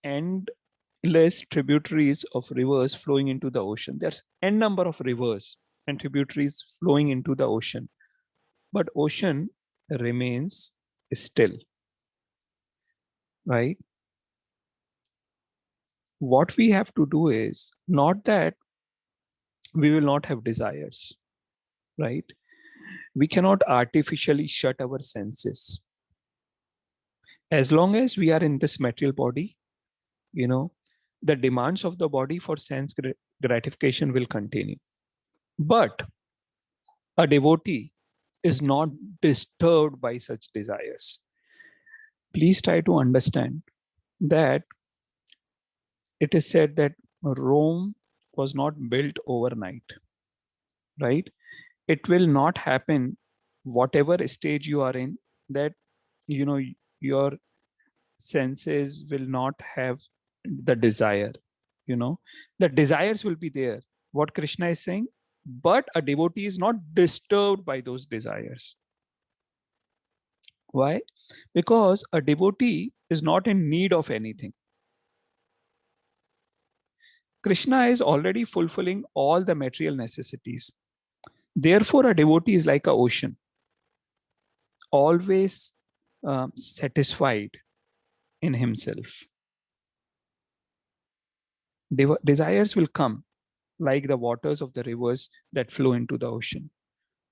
endless tributaries of rivers flowing into the ocean. There's n number of rivers and tributaries flowing into the ocean, but ocean remains still, right? What we have to do is not that we will not have desires, right? We cannot artificially shut our senses. As long as we are in this material body, you know, the demands of the body for sense gratification will continue. But a devotee is not disturbed by such desires. Please try to understand that it is said that Rome was not built overnight, right? It will not happen whatever stage you are in, that, you know, your senses will not have the desire, you know, the desires will be there. What Krishna is saying, but a devotee is not disturbed by those desires. Why? Because a devotee is not in need of anything. Krishna is already fulfilling all the material necessities. Therefore, a devotee is like an ocean, always satisfied in himself. Desires will come like the waters of the rivers that flow into the ocean.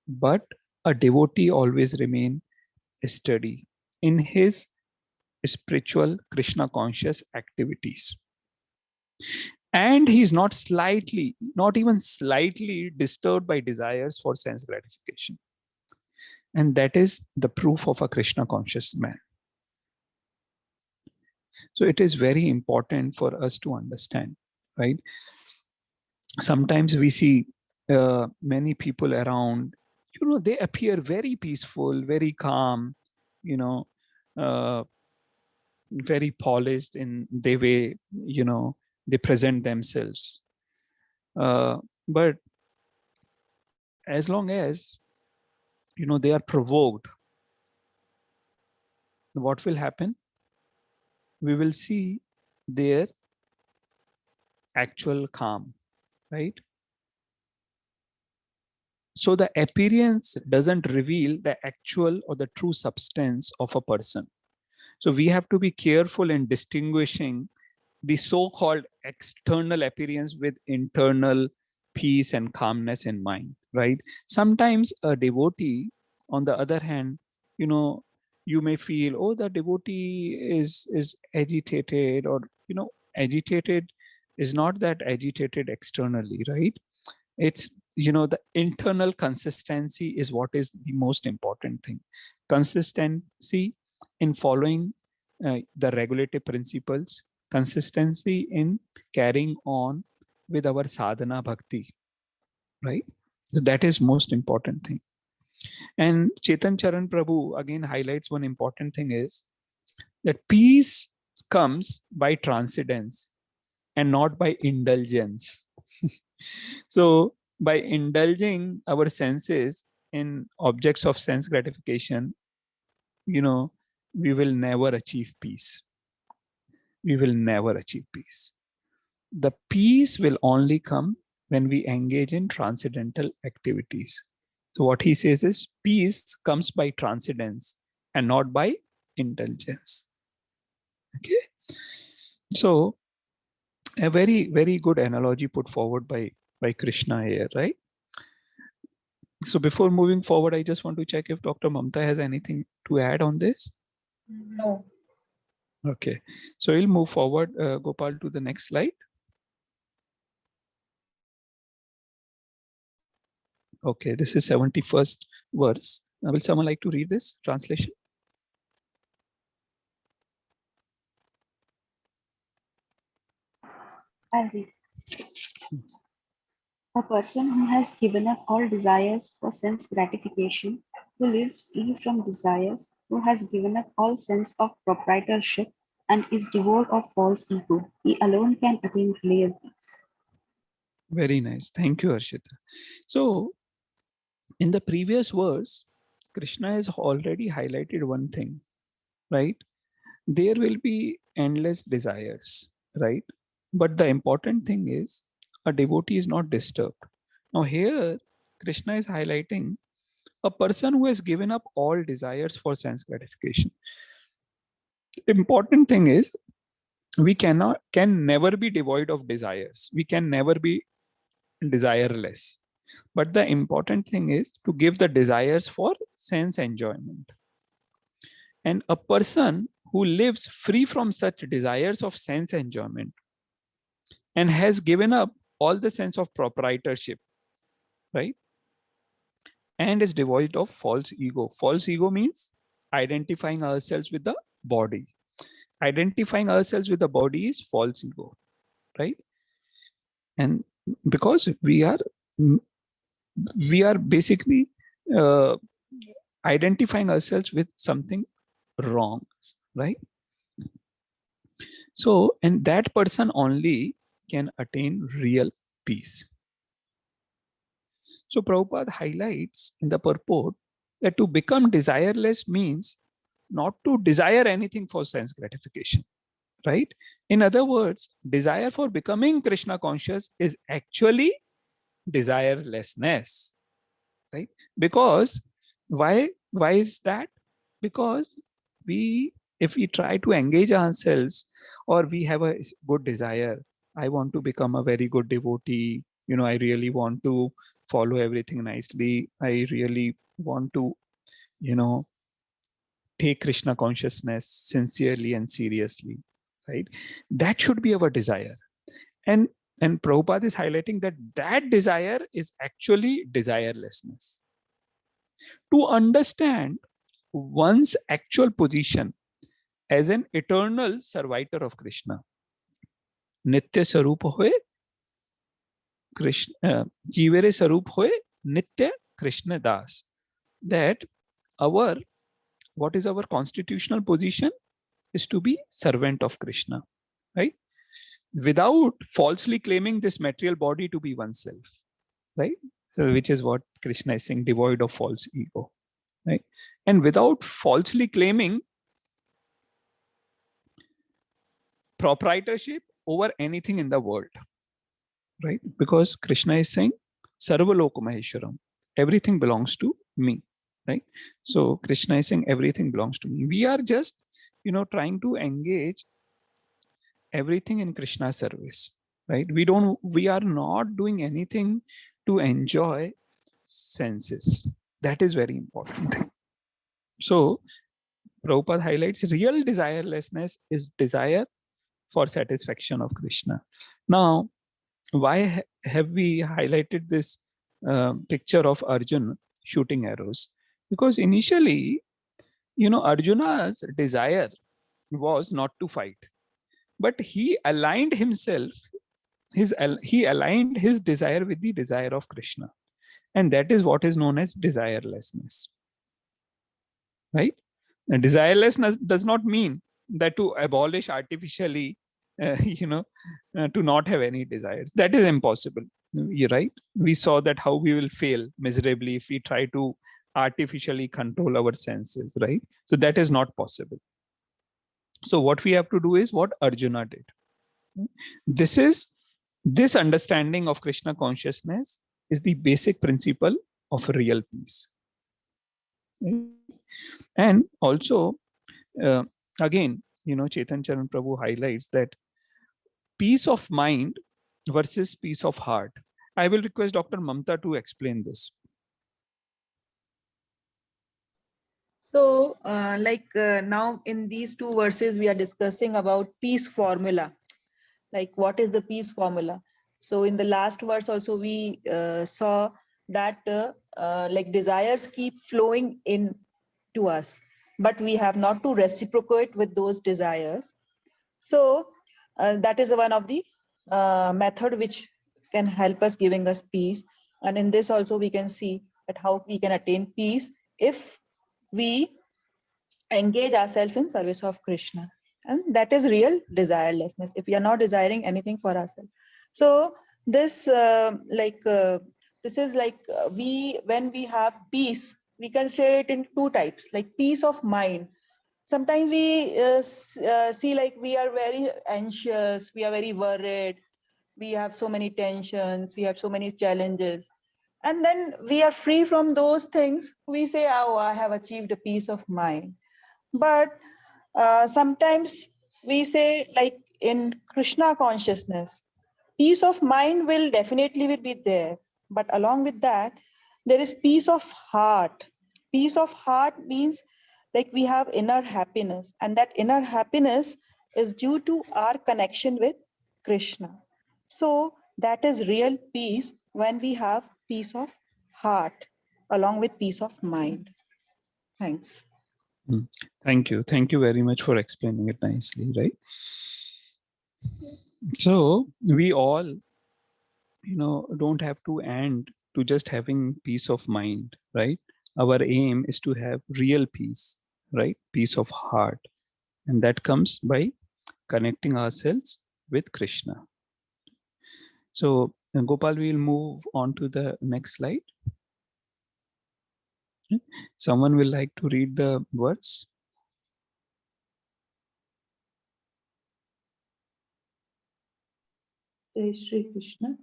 But a devotee always remains steady in his spiritual Krishna conscious activities. And he is not even slightly disturbed by desires for sense gratification. And that is the proof of a Krishna conscious man. So it is very important for us to understand, right? Sometimes we see many people around, you know, they appear very peaceful, very calm, you know, very polished in the way, you know, they present themselves. But as long as, you know, they are provoked, what will happen? We will see their actual calm, right? So the appearance doesn't reveal the actual or the true substance of a person. So we have to be careful in distinguishing the so-called external appearance with internal peace and calmness in mind, right? Sometimes a devotee, on the other hand, you know, you may feel, oh, the devotee is agitated, or, you know, agitated is not that agitated externally, right? It's, you know, the internal consistency is what is the most important thing. Consistency in following the regulative principles, consistency in carrying on with our sadhana bhakti, right? So that is most important thing. And Chetan Charan Prabhu again highlights one important thing is that peace comes by transcendence and not by indulgence. So by indulging our senses in objects of sense gratification, you know, we will never achieve peace. We will never achieve peace. The peace will only come when we engage in transcendental activities. So what he says is peace comes by transcendence and not by indulgence. Okay. So a very, very good analogy put forward by Krishna here, right? So before moving forward, I just want to check if Dr. Mamta has anything to add on this. No. Okay, so we'll move forward, Gopal, to the next slide. Okay, this is 71st verse. Will someone like to read this translation? I'll read. A person who has given up all desires for sense gratification, who lives free from desires, who has given up all sense of proprietorship, and is devoid of false ego, he alone can attain real peace. Very nice. Thank you, Arshita. So, in the previous verse, Krishna has already highlighted one thing, right? There will be endless desires, right? But the important thing is a devotee is not disturbed. Now, here, Krishna is highlighting a person who has given up all desires for sense gratification. Important thing is we can never be devoid of desires. We can never be desireless. But the important thing is to give the desires for sense enjoyment. And a person who lives free from such desires of sense enjoyment and has given up all the sense of proprietorship, right? And is devoid of false ego. False ego means identifying ourselves with the body. Identifying ourselves with the body is false ego, right? And because we are basically identifying ourselves with something wrong, right? So, and that person only can attain real peace. So Prabhupada highlights in the purport that to become desireless means not to desire anything for sense gratification, right? In other words, desire for becoming Krishna conscious is actually desirelessness, right? Because why is that? Because if we try to engage ourselves, or we have a good desire, I want to become a very good devotee, I really want to follow everything nicely, I really want to take Krishna consciousness sincerely and seriously, right? That should be our desire. And Prabhupada is highlighting that desire is actually desirelessness. To understand one's actual position as an eternal servitor of Krishna, Nitya Sarup hoye Krishna, Jivere Sarup hoye Nitya Krishna Das, that what is our constitutional position is to be servant of Krishna, right? Without falsely claiming this material body to be oneself, right? So which is what Krishna is saying, devoid of false ego, right? And without falsely claiming proprietorship over anything in the world, right? Because Krishna is saying, Sarvaloka Maheshwaram, everything belongs to me, right? So Krishna is saying everything belongs to me. We are just, trying to engage everything in Krishna's service, right? We are not doing anything to enjoy senses. That is very important thing. So Prabhupada highlights real desirelessness is desire for satisfaction of Krishna. Now, why have we highlighted this picture of Arjuna shooting arrows? Because initially, Arjuna's desire was not to fight, but he aligned himself, he aligned his desire with the desire of Krishna. And that is what is known as desirelessness, right? And desirelessness does not mean that to abolish artificially, to not have any desires. That is impossible. You're right. We saw that how we will fail miserably if we try to artificially control our senses, right? So that is not possible. So what we have to do is what Arjuna did. This understanding of Krishna consciousness is the basic principle of real peace. And also, again, Chaitanya Charan Prabhu highlights that peace of mind versus peace of heart. I will request Dr. Mamta to explain this. So, now in these two verses, we are discussing about peace formula. Like, what is the peace formula? So, in the last verse, also, we saw that like desires keep flowing in to us, but we have not to reciprocate with those desires. So, that is one of the method which can help us giving us peace. And in this also, we can see that how we can attain peace if we engage ourselves in service of Krishna. And that is real desirelessness, if we are not desiring anything for ourselves. So this this is like when we have peace, we can say it in two types, like peace of mind. Sometimes we see like we are very anxious, we are very worried, we have so many tensions, we have so many challenges. And then we are free from those things. We say, oh, I have achieved a peace of mind. But sometimes we say, like in Krishna consciousness, peace of mind will definitely be there. But along with that, there is peace of heart. Peace of heart means like we have inner happiness, and that inner happiness is due to our connection with Krishna. So that is real peace when we have peace of heart along with peace of mind. Thanks. Thank you. Thank you very much for explaining it nicely, right? So we all, don't have to end to just having peace of mind, right? Our aim is to have real peace, right? Peace of heart. And that comes by connecting ourselves with Krishna. So Gopal, we'll move on to the next slide. Someone will like to read the words. Jai Shri Krishna.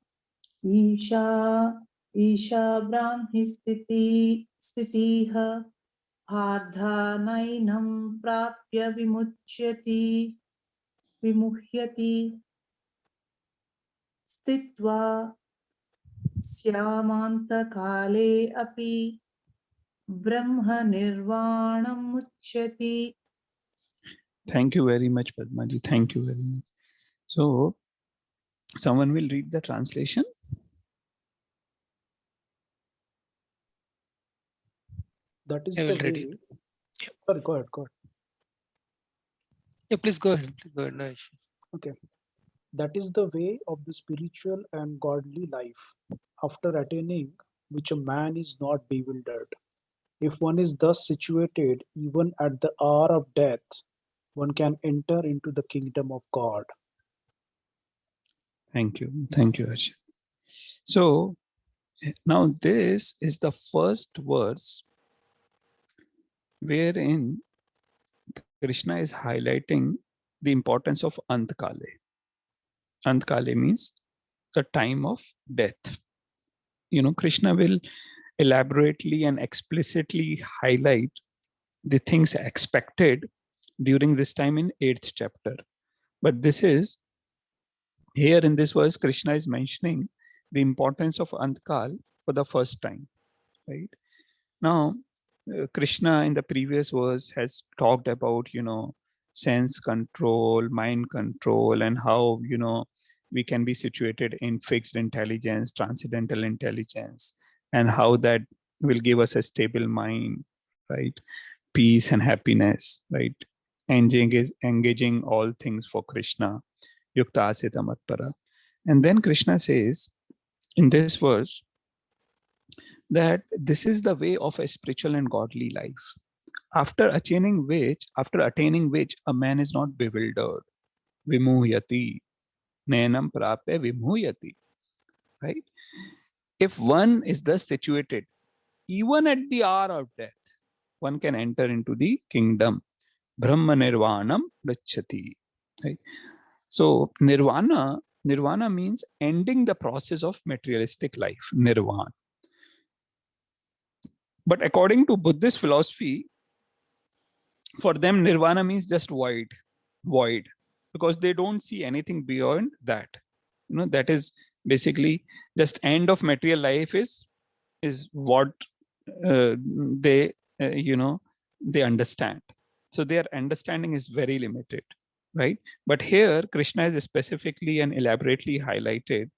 Isha Brahmi Stitiha Nainam Prapya Vimuhyati Stitva Syamanta Kale Api Brahma Nirvanam Muchyati. Thank you very much, Padmaji. Thank you very much. So someone will read the translation. That is I the will read way. it. Sorry, go ahead. Yeah, please go ahead. Please go ahead. No issues. Okay. That is the way of the spiritual and godly life, after attaining which a man is not bewildered. If one is thus situated, even at the hour of death, one can enter into the kingdom of God. Thank you. Thank you, Arjun. So now this is the first verse wherein Krishna is highlighting the importance of Antkale. Antkale means the time of death. Krishna will elaborately and explicitly highlight the things expected during this time in 8th chapter. But this is, here in this verse, Krishna is mentioning the importance of Antkal for the first time, right? Now, Krishna in the previous verse has talked about, sense control, mind control, and how, we can be situated in fixed intelligence, transcendental intelligence, and how that will give us a stable mind, right? Peace and happiness, right? Engaging all things for Krishna, yukta asita matpara. And then Krishna says in this verse that this is the way of a spiritual and godly life, after attaining which a man is not bewildered. Vimuhyati, nenam prapya vimuhyati, right? If one is thus situated, even at the hour of death, one can enter into the kingdom. Brahma nirvanam gacchati, right? So nirvana means ending the process of materialistic life, nirvana. But according to Buddhist philosophy, for them, nirvana means just void, because they don't see anything beyond that. That is basically just end of material life is what they, they understand. So their understanding is very limited, right? But here Krishna is specifically and elaborately highlighted,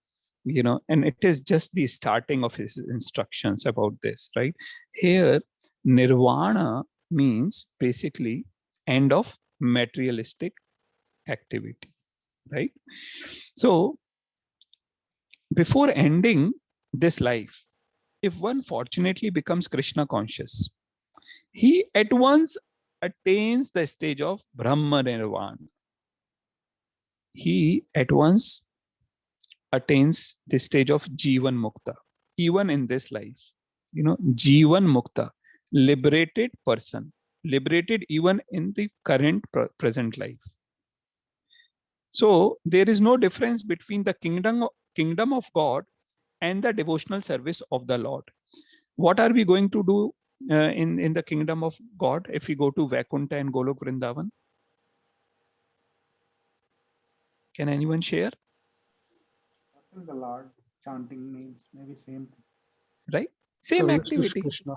and it is just the starting of his instructions about this, right? Here, nirvana means basically end of materialistic activity, right? So before ending this life, if one fortunately becomes Krishna conscious, he at once attains the stage of Brahma Nirvana. He at once attains the stage of Jivan Mukta, even in this life. Jivan Mukta, liberated person, liberated even in the current present life. So there is no difference between the kingdom of God and the devotional service of the Lord. What are we going to do in the kingdom of God if we go to Vaikuntha and Golok Vrindavan? Can anyone share? Circle the Lord, chanting names, maybe same thing. Right? Same Service to activity. Krishna.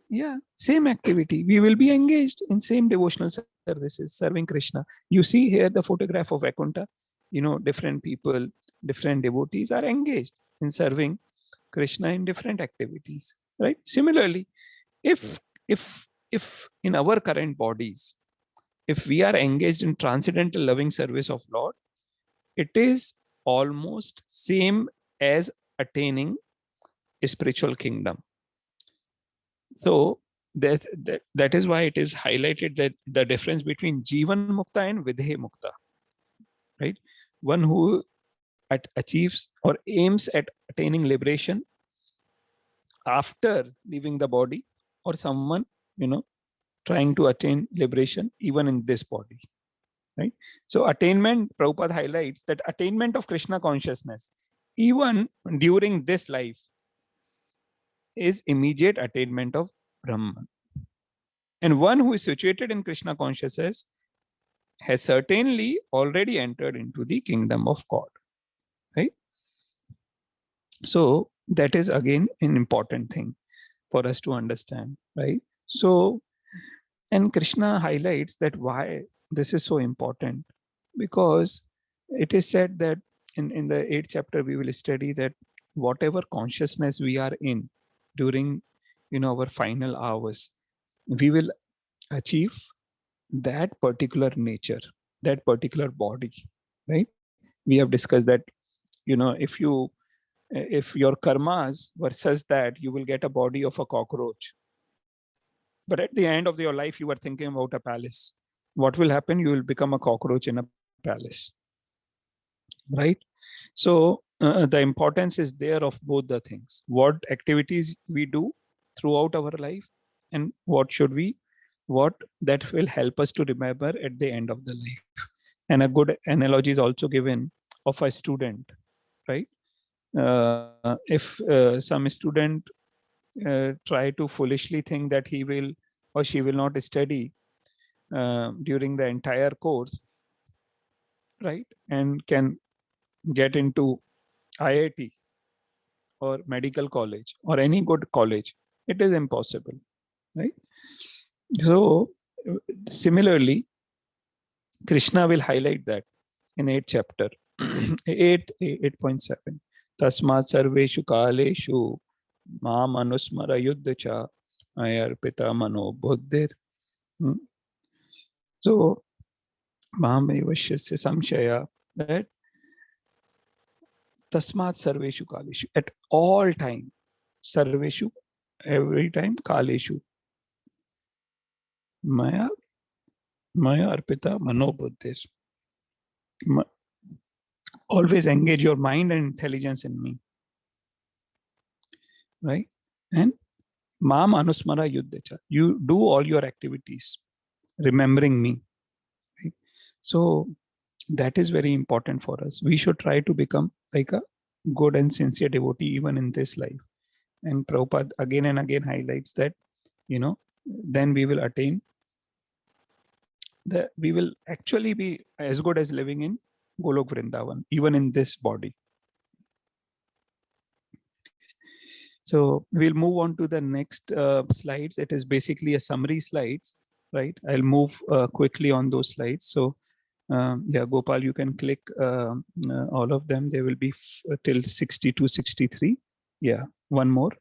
Yeah, same activity. We will be engaged in same devotional services, serving Krishna. You see here the photograph of Vaikuntha. Different people, different devotees are engaged in serving Krishna in different activities, right? Similarly, if in our current bodies, if we are engaged in transcendental loving service of Lord, it is almost same as attaining a spiritual kingdom. So that is why it is highlighted that the difference between Jivan Mukta and Vidhe Mukta, right? One who achieves or aims at attaining liberation after leaving the body, or someone, trying to attain liberation even in this body, right? So attainment, Prabhupada highlights that attainment of Krishna consciousness, even during this life, is immediate attainment of Brahman. And one who is situated in Krishna consciousness has certainly already entered into the kingdom of God, right? So that is again an important thing for us to understand, right? So, and Krishna highlights that why this is so important, because it is said that in the 8th chapter, we will study that whatever consciousness we are in during, our final hours, we will achieve that particular nature, that particular body, right? We have discussed that, if your karmas were such that you will get a body of a cockroach, but at the end of your life, you were thinking about a palace, what will happen? You will become a cockroach in a palace, right? So the importance is there of both the things. What activities we do throughout our life, and what that will help us to remember at the end of the life. And a good analogy is also given of a student, right? If some student try to foolishly think that he will or she will not study during the entire course, right, and can get into IIT or medical college or any good college, it is impossible, right? So similarly, Krishna will highlight that in 8th chapter, 8.7. Tasmat sarveshu kaleshu mam anusmara yuddhacha ayarpita mano buddhir. So mam evashyasya samshaya, that tasmat sarveshu kaleshu, at all time, sarveshu, every time, kaleshu, maya arpita mano buddhir. Always engage your mind and intelligence in me, right? And mam anusmara yuddhacha, you do all your activities remembering me, right? So that is very important for us. We should try to become like a good and sincere devotee even in this life. And Prabhupada again and again highlights that, then we will attain that we will actually be as good as living in Golok Vrindavan, even in this body. So we'll move on to the next slides. It is basically a summary slides right? I'll move quickly on those slides. So yeah, Gopal, you can click all of them. They will be till 62, 63. Yeah, one more.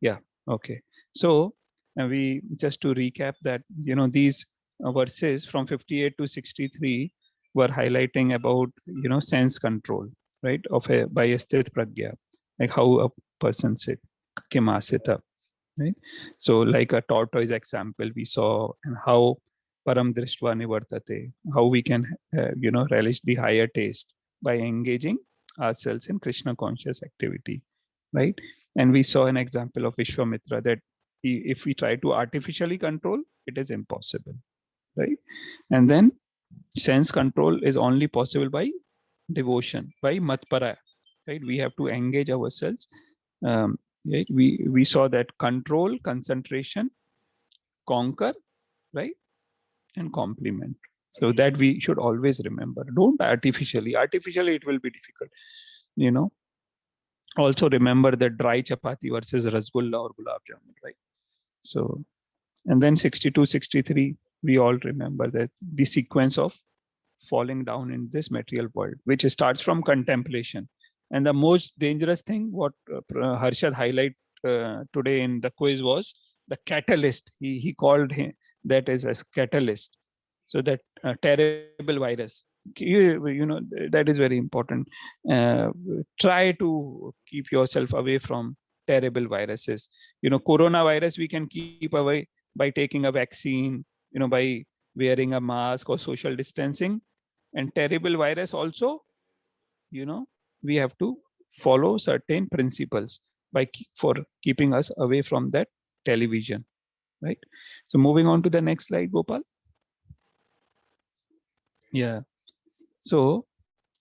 Yeah, okay. So we just to recap that, you know, these verses from 58 to 63 were highlighting about, you know, sense control, right, of a by a sthit pragya, like how a person sit, kimasita, right? So like a tortoise example we saw, and how param drishtva nivartate, how we can you know, relish the higher taste by engaging ourselves in Krishna conscious activity, right? And we saw an example of Vishwamitra that if we try to artificially control, it is impossible, right? And then sense control is only possible by devotion, by matpara, right? We have to engage ourselves. Right? We saw that control, concentration, conquer, right, and complement. So that we should always remember. Don't artificially it will be difficult, you know. Also remember that dry chapati versus rasgulla or gulab jamun, right? So, and then 62, 63, we all remember that the sequence of falling down in this material world, which starts from contemplation. And the most dangerous thing, what Harshad highlight today in the quiz, was the catalyst. He called him that as a catalyst. So that terrible virus, you know, that is very important. Try to keep yourself away from terrible viruses. You know, coronavirus we can keep away by taking a vaccine, you know, by wearing a mask or social distancing. And terrible virus also, you know, we have to follow certain principles for keeping us away from that television, right? So moving on to the next slide, Gopal. Yeah. So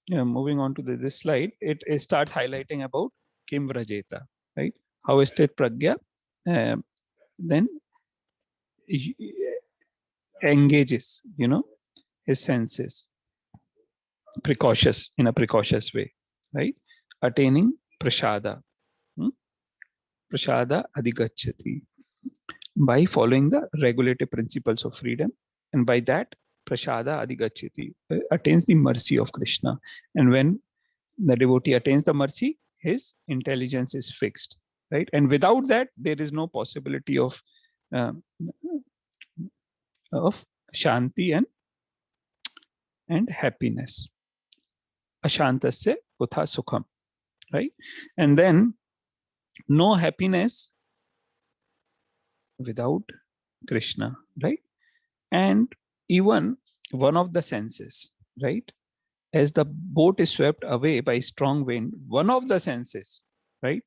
moving on to this slide, it starts highlighting about Kim Vrajeta, right? How is sthit pragya then engages, you know, his senses in a precautious way, right? Attaining prasada, prasada adhigacchati, by following the regulative principles of freedom, and by that prasada adhigacchati, attains the mercy of Krishna. And when the devotee attains the mercy, his intelligence is fixed, right? And without that, there is no possibility of shanti and happiness. Ashantasya kutha sukham, right? And then no happiness without Krishna, right? And even one of the senses, right? As the boat is swept away by strong wind, one of the senses, right?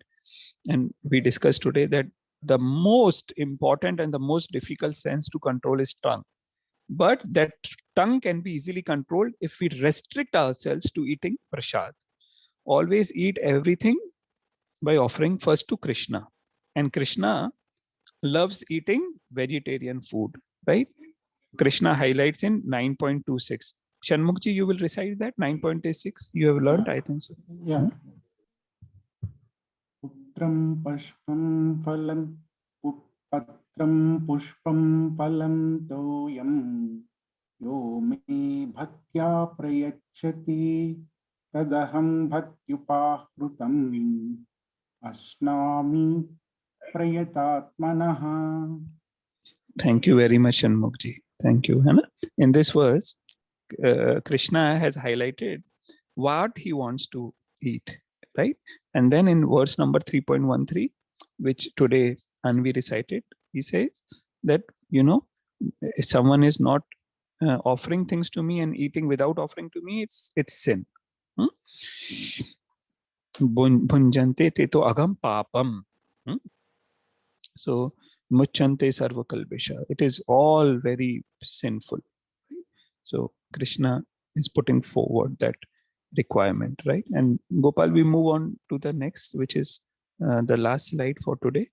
And we discussed today that the most important and the most difficult sense to control is tongue. But that tongue can be easily controlled if we restrict ourselves to eating prasad. Always eat everything by offering first to Krishna. And Krishna loves eating vegetarian food, right? Krishna highlights in 9.26. Shanmukji, you will recite that 9.86. You have learned, I think so. Yeah. Putram Pashpam Phalam Patram Pushpam Phalam Toyam Yo me Bhaktya Prayachati Tadaham Bhakyupahrutam Asnami Prayatatmanaha. Thank you very much, Shanmukji. Thank you. Hannah. In this verse, Krishna has highlighted what he wants to eat, right? And then in verse number 3.13, which today Anvi recited, he says that, you know, if someone is not offering things to me and eating without offering to me, it's sin. Bhunjante te to agam papam. So muchante sarva kalbesha. It is all very sinful. So Krishna is putting forward that requirement, right? And Gopal, we move on to the next, which is the last slide for today,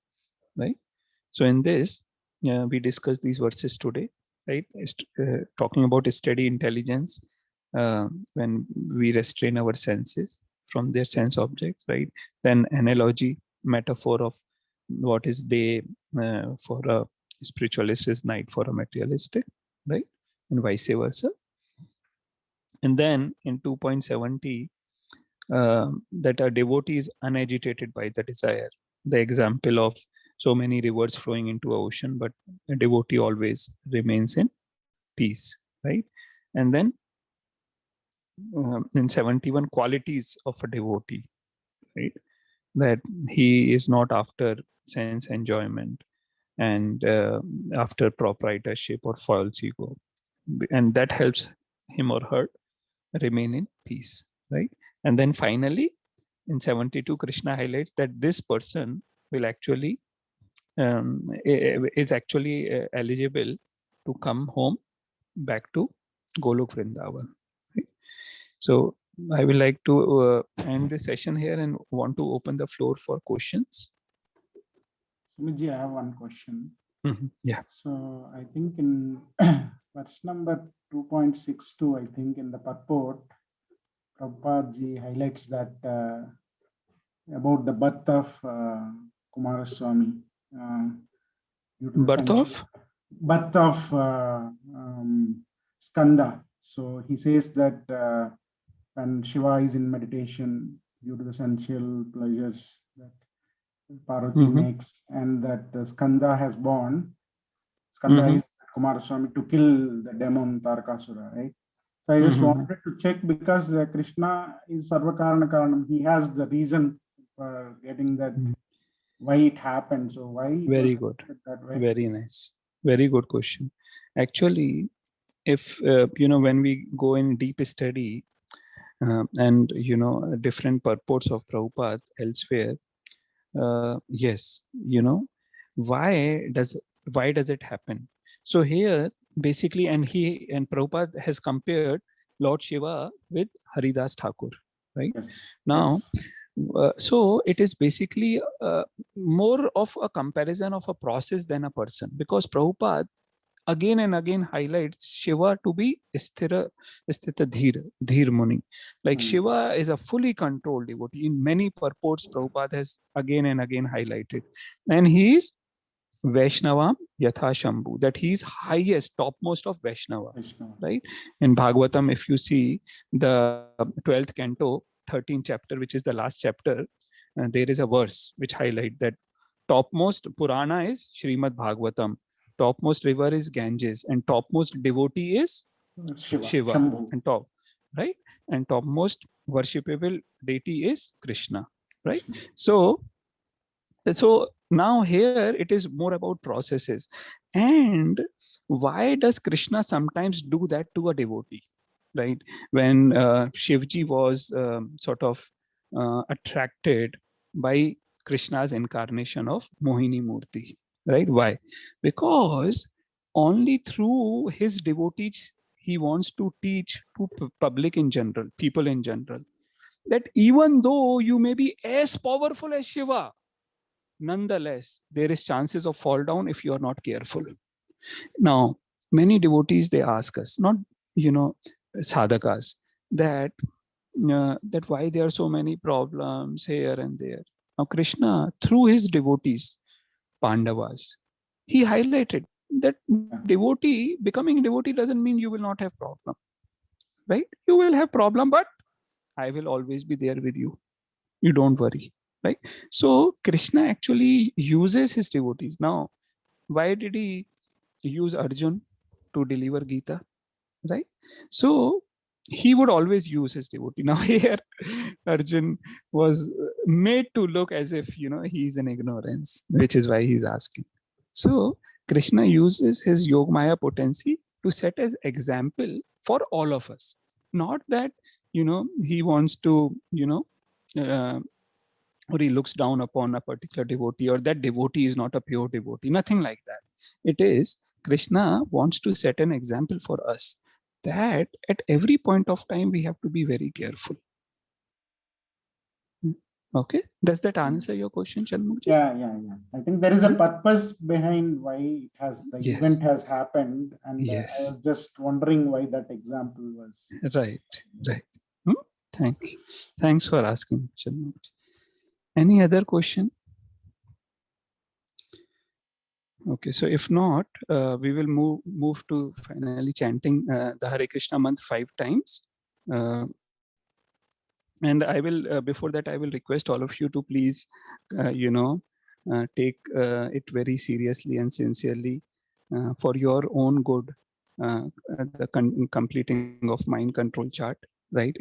right? So in this, we discussed these verses today, right? Talking about steady intelligence when we restrain our senses from their sense objects, right? Then analogy, metaphor of what is day for a spiritualist is knight for a materialistic, right? And vice versa. And then in 2.70, that a devotee is unagitated by the desire. The example of so many rivers flowing into an ocean, but a devotee always remains in peace, right? And then in 71, qualities of a devotee, right? That he is not after sense enjoyment and after proprietorship or false ego, and that helps him or her remain in peace, right? And then finally in 72, Krishna highlights that this person will actually is actually eligible to come home back to Golok Vrindavan, right? So I will like to end this session here and want to open the floor for questions. Sumiji, I have one question. Yeah. So I think in verse number 2.62, I think in the purport, Prabhupada ji highlights that about the birth of Kumaraswamy. Birth of Skanda. So he says that when Shiva is in meditation due to the sensual pleasures that Parvati makes, and that Skanda has born. Skanda is Kumaraswamy to kill the demon Tarakasura, right? So I just wanted to check because Krishna is Sarvakarana Karanam. He has the reason for getting that, why it happened. So why? Very good. That way? Very nice. Very good question. Actually, if, when we go in deep study and, different purports of Prabhupada elsewhere, yes, why does it happen? So here, basically, and Prabhupada has compared Lord Shiva with Haridas Thakur, right? Yes. Now, so it is basically more of a comparison of a process than a person, because Prabhupada again and again highlights Shiva to be Sthita Dhir Muni. Like Shiva is a fully controlled devotee. In many purports, Prabhupada has again and again highlighted. And he is Vaishnavam Yatha Shambhu, that he is highest, topmost of Vaishnava, right? In Bhagavatam, if you see the 12th canto, 13th chapter, which is the last chapter, there is a verse which highlights that topmost Purana is Srimad Bhagavatam, topmost river is Ganges, and topmost devotee is Shiva and top, right? And topmost worshipable deity is Krishna, right? So now here it is more about processes. And why does Krishna sometimes do that to a devotee, right? When Shivji was sort of attracted by Krishna's incarnation of Mohini Murti, right? Why? Because only through his devotees he wants to teach to public in general, people in general, that even though you may be as powerful as Shiva, nonetheless, there is chances of fall down if you are not careful. Now, many devotees, they ask us, not, sadhakas, that why there are so many problems here and there. Now, Krishna, through his devotees, Pandavas, he highlighted that becoming a devotee doesn't mean you will not have problem, right? You will have problem, but I will always be there with you. You don't worry. Right? So Krishna actually uses his devotees. Now, why did he use Arjun to deliver Gita? Right? So he would always use his devotee. Now here, Arjun was made to look as if, he's in ignorance, which is why he's asking. So Krishna uses his Yogamaya potency to set as example for all of us. Not that, he wants to, or he looks down upon a particular devotee, or that devotee is not a pure devotee. Nothing like that. It is Krishna wants to set an example for us that at every point of time we have to be very careful. Okay, does that answer your question, Shalmukji? Yeah. I think there is a purpose behind why the event has happened, and I was just wondering why that example was. Right. Thank you. Thanks for asking, Shalmukji. Any other question? Okay, so if not, we will move to finally chanting the Hare Krishna mantra 5 times. And I will, before that, I will request all of you to please, take it very seriously and sincerely for your own good, the completing of mind control chart, right?